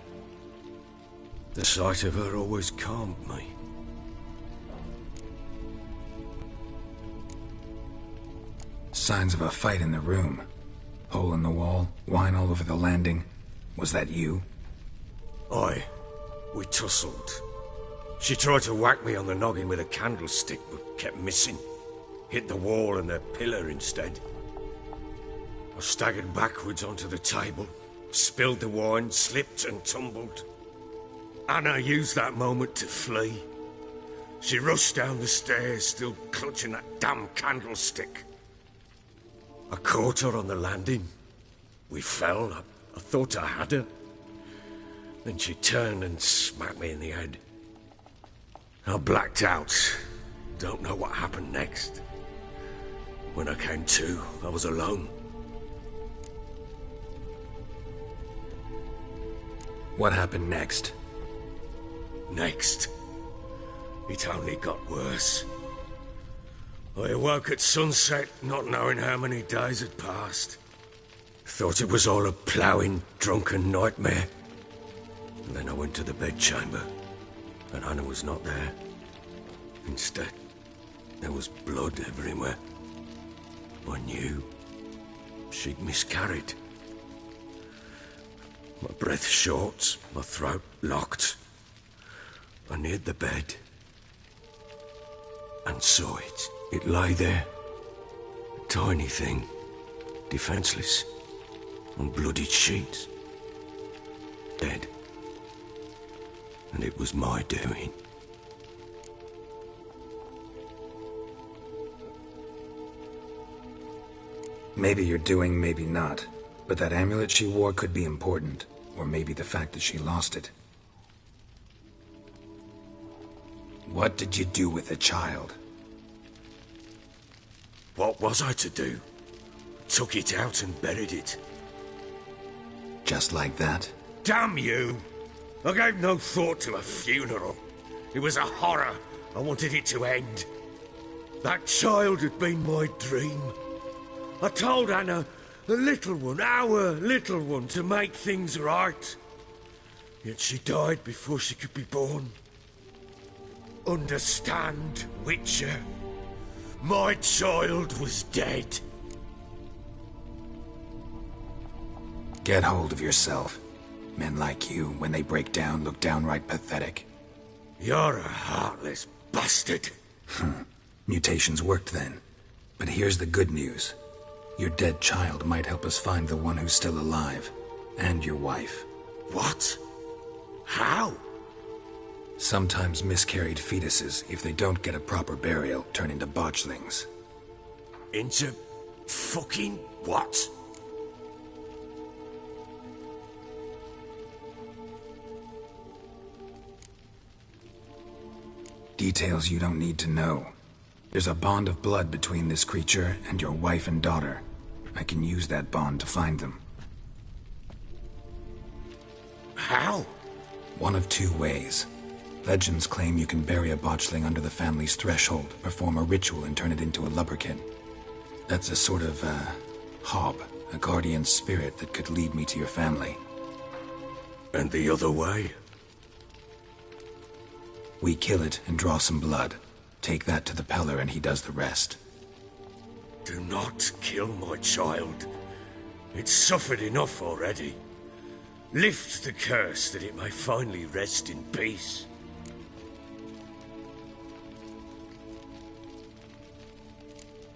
The sight of her always calmed me. Signs of a fight in the room. Hole in the wall, wine all over the landing. Was that you? Aye. We tussled. She tried to whack me on the noggin with a candlestick, but kept missing. Hit the wall and a pillar instead. I staggered backwards onto the table, spilled the wine, slipped and tumbled. Anna used that moment to flee. She rushed down the stairs, still clutching that damn candlestick. I caught her on the landing. We fell. I thought I had her. Then she turned and smacked me in the head. I blacked out. Don't know what happened next. When I came to, I was alone. What happened next? Next, it only got worse. I awoke at sunset, not knowing how many days had passed. Thought it was all a ploughing, drunken nightmare. And then I went to the bedchamber, and Anna was not there. Instead, there was blood everywhere. I knew she'd miscarried. My breath short, my throat locked. I neared the bed and saw it. It lay there, a tiny thing, defenseless, on bloodied sheets, dead. And it was my doing. Maybe you're doing, maybe not. But that amulet she wore could be important. Or maybe the fact that she lost it. What did you do with the child? What was I to do? Took it out and buried it. Just like that? Damn you! I gave no thought to a funeral. It was a horror. I wanted it to end. That child had been my dream. I told Anna, the little one, our little one, to make things right. Yet she died before she could be born. Understand, Witcher? My child was dead. Get hold of yourself. Men like you, when they break down, look downright pathetic. You're a heartless bastard. Mutations worked then. But here's the good news. Your dead child might help us find the one who's still alive. And your wife. What? How? Sometimes miscarried fetuses, if they don't get a proper burial, turn into botchlings. Into fucking what? Details you don't need to know. There's a bond of blood between this creature and your wife and daughter. I can use that bond to find them. How? One of two ways. Legends claim you can bury a botchling under the family's threshold, perform a ritual and turn it into a lubberkin. That's a sort of, hob, a guardian spirit that could lead me to your family. And the other way? We kill it and draw some blood. Take that to the Peller and he does the rest. Do not kill my child. It's suffered enough already. Lift the curse that it may finally rest in peace.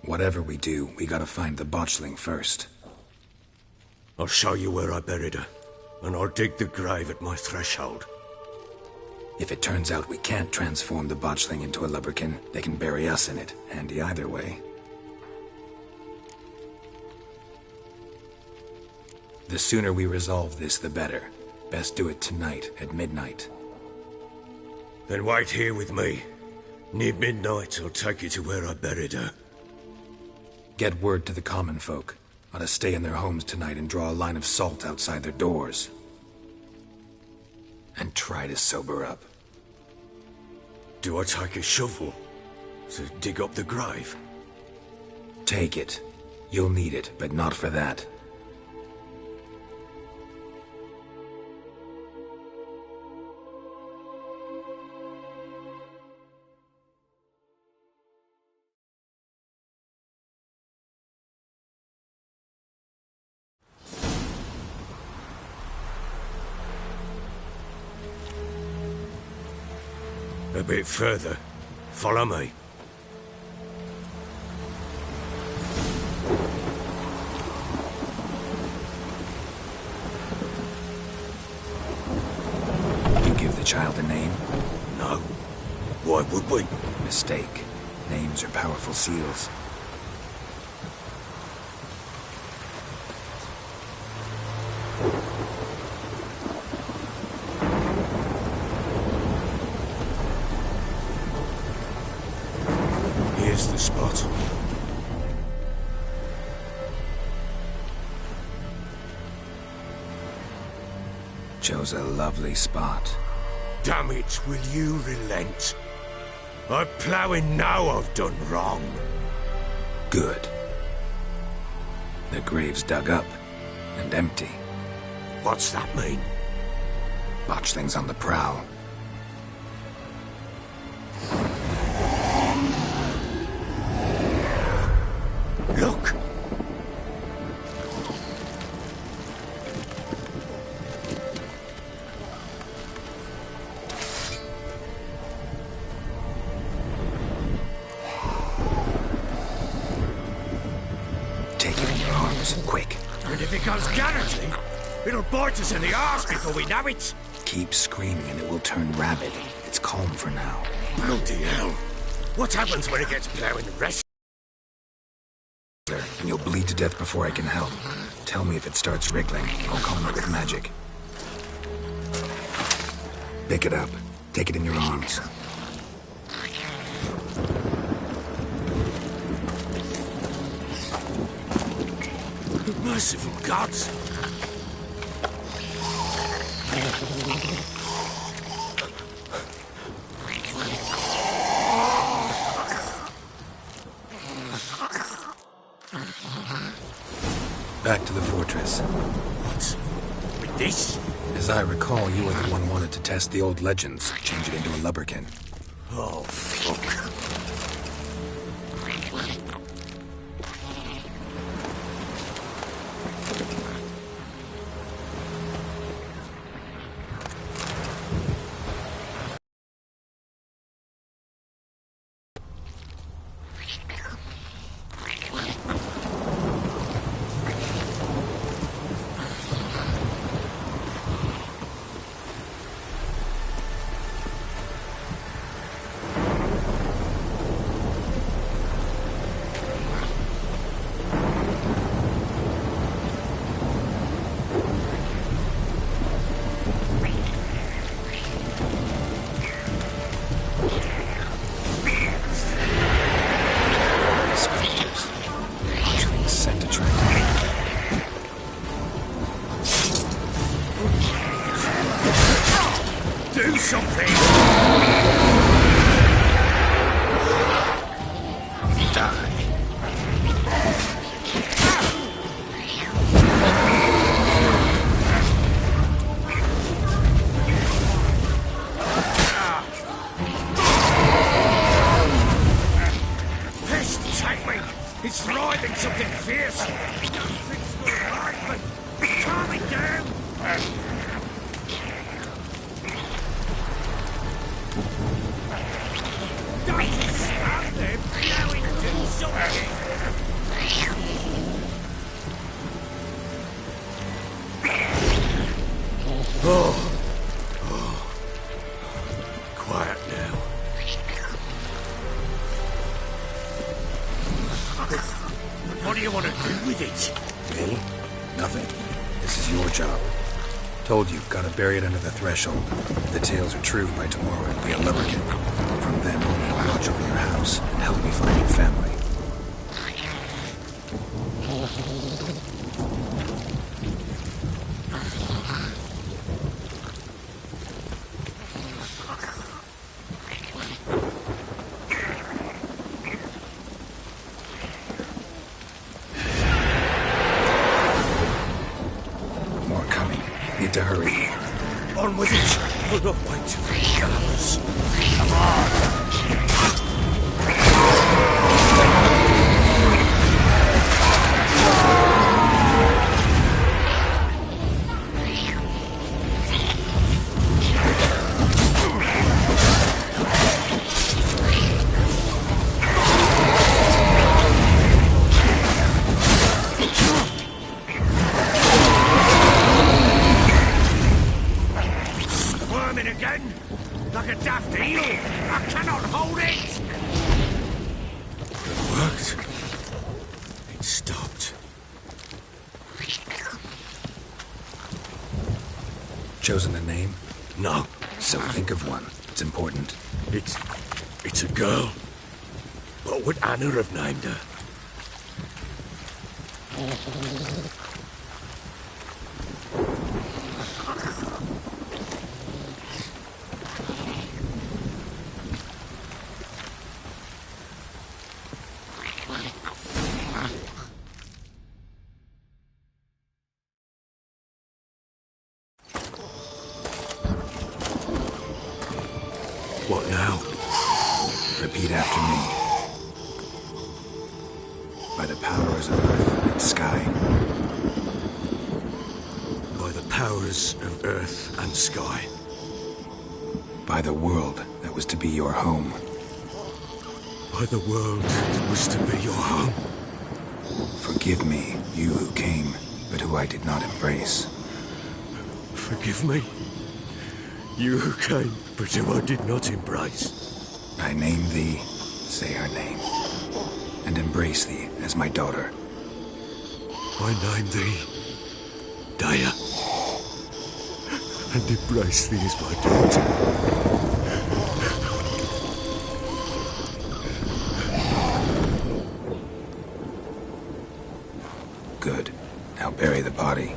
Whatever we do, we gotta find the botchling first. I'll show you where I buried her, and I'll dig the grave at my threshold. If it turns out we can't transform the botchling into a lubberkin, they can bury us in it. Handy either way. The sooner we resolve this, the better. Best do it tonight, at midnight. Then wait here with me. Near midnight, I'll take you to where I buried her. Get word to the common folk. Ought to stay in their homes tonight and draw a line of salt outside their doors. And try to sober up. Do I take a shovel to dig up the grave? Take it. You'll need it, but not for that. A bit further. Follow me. would we? Mistake. Names are powerful seals. Here's the spot. Chose a lovely spot. Damn it, will you relent? I'm ploughing now I've done wrong. Good. The grave's dug up and empty. What's that mean? Botchlings on the prowl. Look! Take it in your arms, quick. And if it goes garroting, it'll bite us in the arse before we know it. Keep screaming and it will turn rabid. It's calm for now. Bloody hell. What happens when it gets ploughing the rest? And you'll bleed to death before I can help. Tell me if it starts wriggling. I'll calm it with magic. Pick it up. Take it in your arms. Merciful gods! Back to the fortress. What? With this? As I recall, you were the one wanted to test the old legends, change it into a lubberkin. Oh, fuck. Do something! Die. Pest, take me! It's writhing something fierce! Things go right, but calm it down! Don't stab them! Now it do something! Oh. Quiet now. What do you want to do with it? Me? Nothing. This is your job. Told you, gotta bury it under the threshold. If the tales are true, by tomorrow it'll be a lubberkin. From then on, you'll watch over your house and help me find your family. More coming. Need to hurry. On with it! We'll not wait for the others. Come on! Squirming again? Like a daft eel? I cannot hold Chosen a name? No. So think of one. It's important. It's a girl. What would Anna have named her? What now? Repeat after me. By the powers of earth and sky. By the powers of earth and sky. By the world that was to be your home. By the world that was to be your home. Forgive me, you who came, but who I did not embrace. Forgive me, you who came, but who I did not embrace. I name thee, say her name, and embrace thee as my daughter. I name thee, Daya, and embrace thee as my daughter. Good. Now bury the body.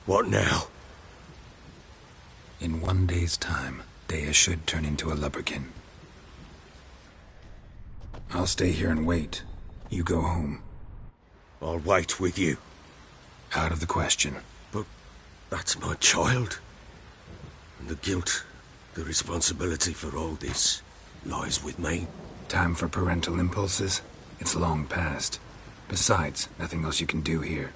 What now? In 1 day's time, Daya should turn into a lubberkin. I'll stay here and wait. You go home. I'll wait with you. Out of the question. But that's my child. And the guilt, the responsibility for all this lies with me. Time for parental impulses? It's long past. Besides, nothing else you can do here.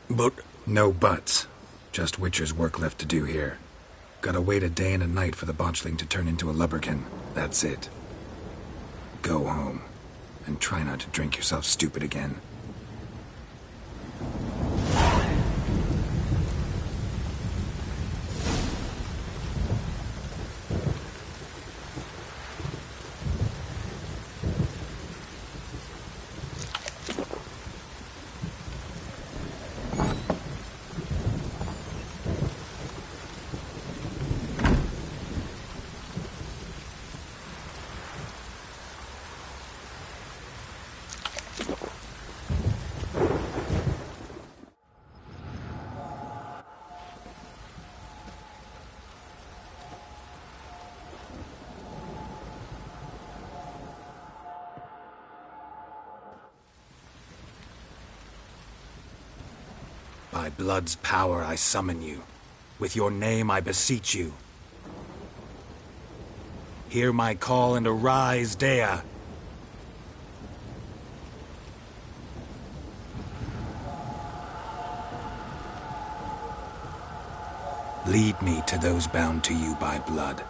But... No buts. Just Witcher's work left to do here. Gotta wait a day and a night for the botchling to turn into a lubberkin. That's it. Go home. And try not to drink yourself stupid again. By blood's power I summon you. With your name I beseech you. Hear my call and arise, Daya. Lead me to those bound to you by blood.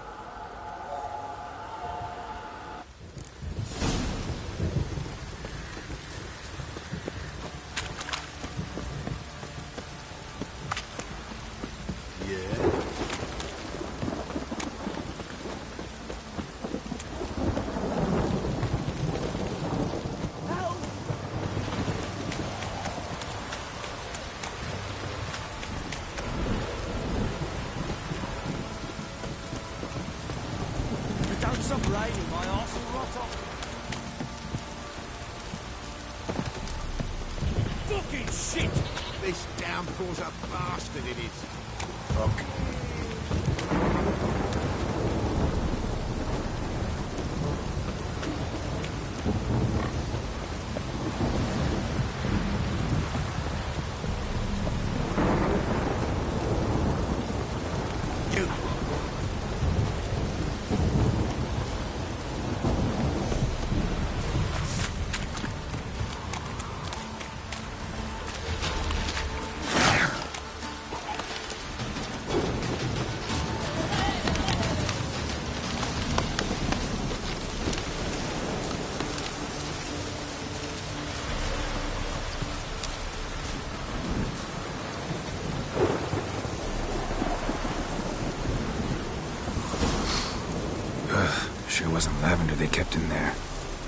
wasn't lavender they kept in there.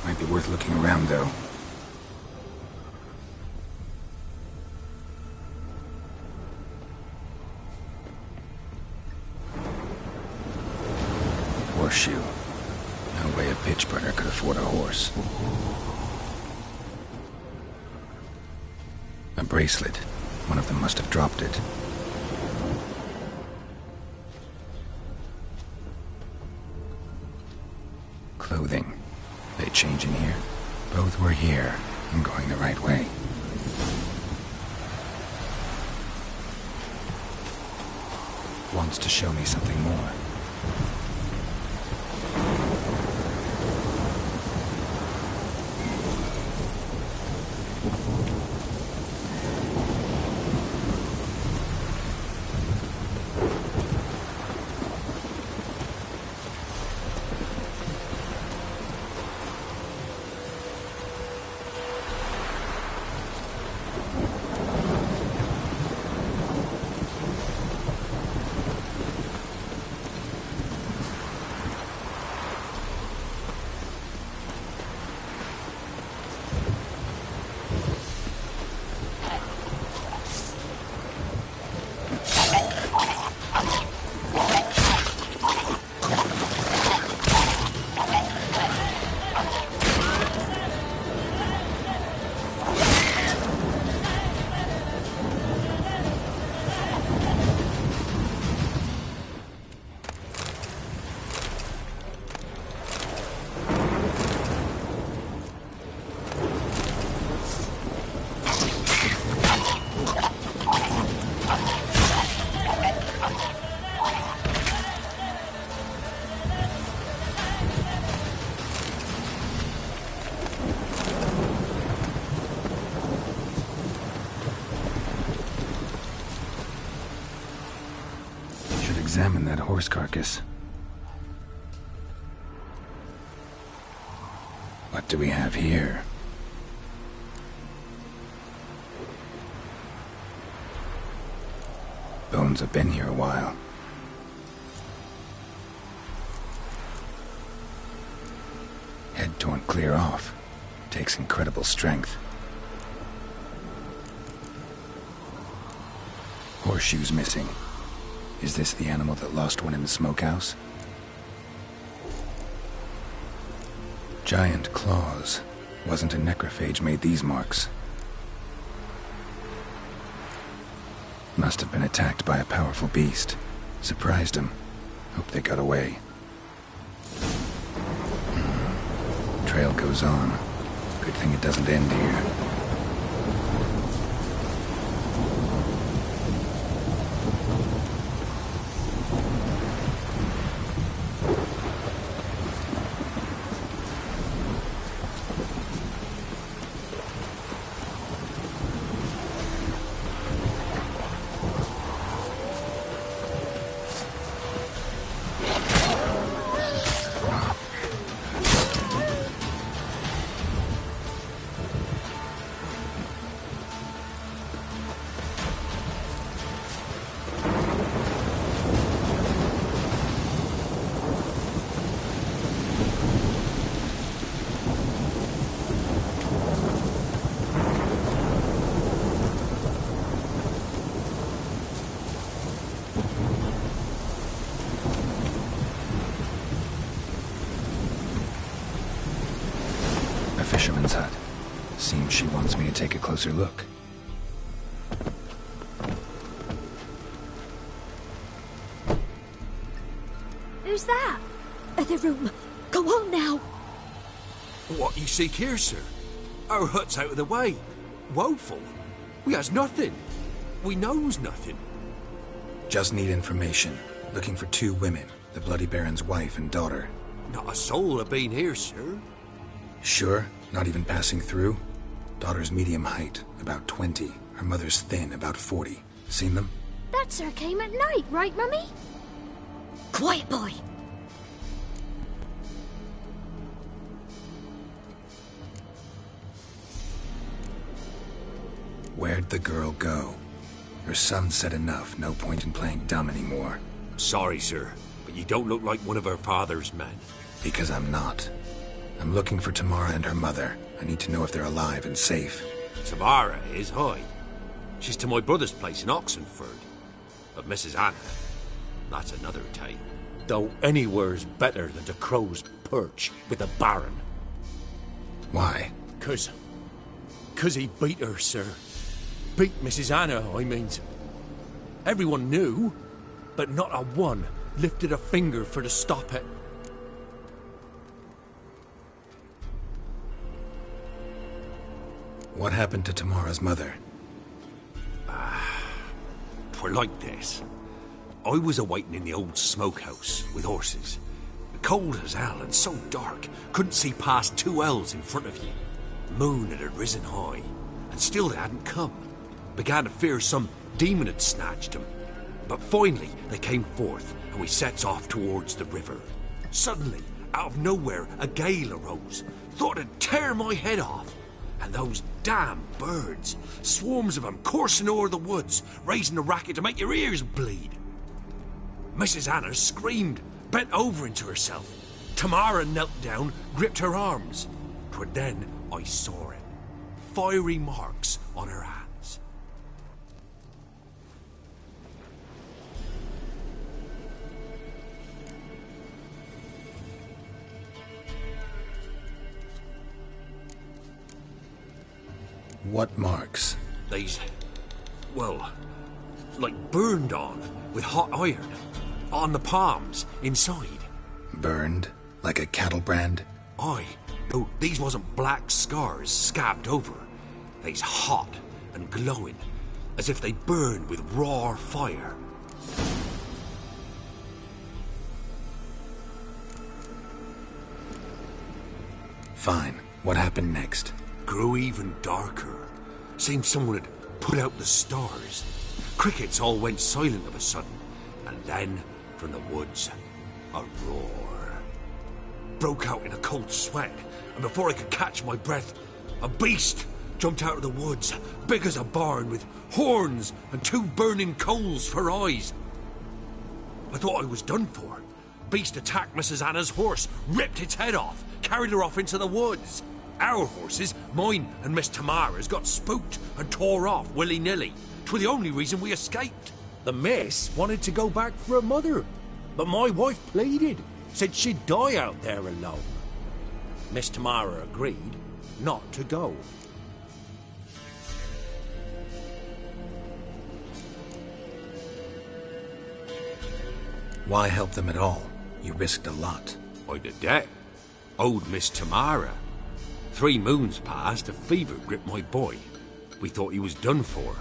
Might be worth looking around, though. Horseshoe. No way a pitch burner could afford a horse. A bracelet. One of them must have dropped it. Clothing. They change in here? Both were here. I'm going the right way. Wants to show me something more. Examine that horse carcass. What do we have here? Bones have been here a while. Head torn clear off. Takes incredible strength. Horseshoes missing. Is this the animal that lost one in the smokehouse? Giant claws. Wasn't a necrophage made these marks. Must have been attacked by a powerful beast. Surprised them. Hope they got away. Trail goes on. Good thing it doesn't end here. Fisherman's hut. Seems she wants me to take a closer look. Who's that? The room. Go on now. What you seek here, sir? Our hut's out of the way. Woeful. We has nothing. We knows nothing. Just need information. Looking for 2 women. The Bloody Baron's wife and daughter. Not a soul have been here, sir. Sure? Not even passing through? Daughter's medium height, about 20. Her mother's thin, about 40. Seen them? That sir came at night, right, Mummy? Quiet, boy. Where'd the girl go? Your son said enough. No point in playing dumb anymore. Sorry, sir, but you don't look like one of her father's men. Because I'm not. I'm looking for Tamara and her mother. I need to know if they're alive and safe. Tamara is, aye. She's to my brother's place in Oxenford. But Mrs. Anna, that's another tale. Though anywhere's better than the Crow's Perch with the Baron. Why? 'Cause he beat her, sir. Beat Mrs. Anna, I means. Everyone knew, but not a one lifted a finger for to stop it. What happened to Tamara's mother? 'Twere like this. I was a-waiting in the old smokehouse with horses. Cold as hell and so dark, couldn't see past 2 ells in front of you. Moon had risen high, and still they hadn't come. Began to fear some demon had snatched them. But finally they came forth, and we sets off towards the river. Suddenly, out of nowhere, a gale arose. Thought it'd tear my head off. And those damn birds, swarms of them coursing o'er the woods, raising a racket to make your ears bleed. Mrs. Anna screamed, bent over into herself. Tamara knelt down, gripped her arms. 'Twere then I saw it. Fiery marks on her hands. What marks? These, well, like burned on with hot iron. On the palms, inside. Burned? Like a cattle brand? Aye. No, these wasn't black scars scabbed over. They's hot and glowing, as if they burned with raw fire. Fine. What happened next? Grew even darker. Seemed someone had put out the stars. Crickets all went silent of a sudden, and then, from the woods, a roar. Broke out in a cold sweat, and before I could catch my breath, a beast jumped out of the woods, big as a barn, with horns and 2 burning coals for eyes. I thought I was done for. Beast attacked Mrs. Anna's horse, ripped its head off, carried her off into the woods. Our horses, mine and Miss Tamara's, got spooked and tore off willy-nilly. 'Twere the only reason we escaped. The miss wanted to go back for her mother, but my wife pleaded, said she'd die out there alone. Miss Tamara agreed not to go. Why help them at all? You risked a lot. I did that. Owed Miss Tamara. 3 moons passed, a fever gripped my boy. We thought he was done for.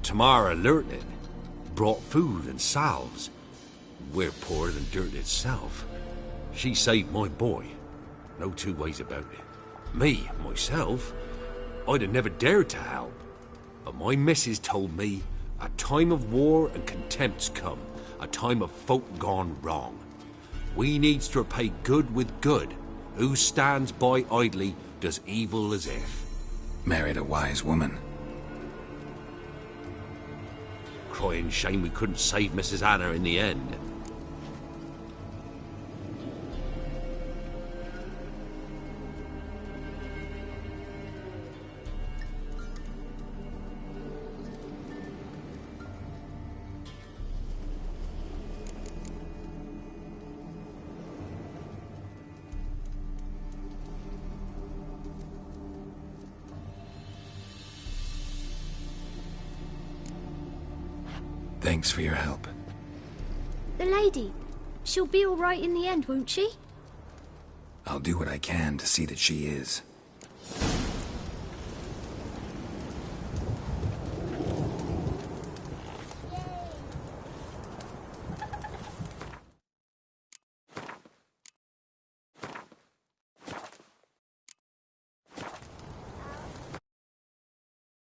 Tamara learnt it. Brought food and salves. We're poorer than dirt itself. She saved my boy. No 2 ways about it. Me, myself, I'd have never dared to help. But my missus told me a time of war and contempt's come. A time of folk gone wrong. We needs to repay good with good. Who stands by idly does evil as if. Married a wise woman. Crying shame we couldn't save Mrs. Anna in the end. Thanks for your help. The lady, she'll be all right in the end, won't she? I'll do what I can to see that she is.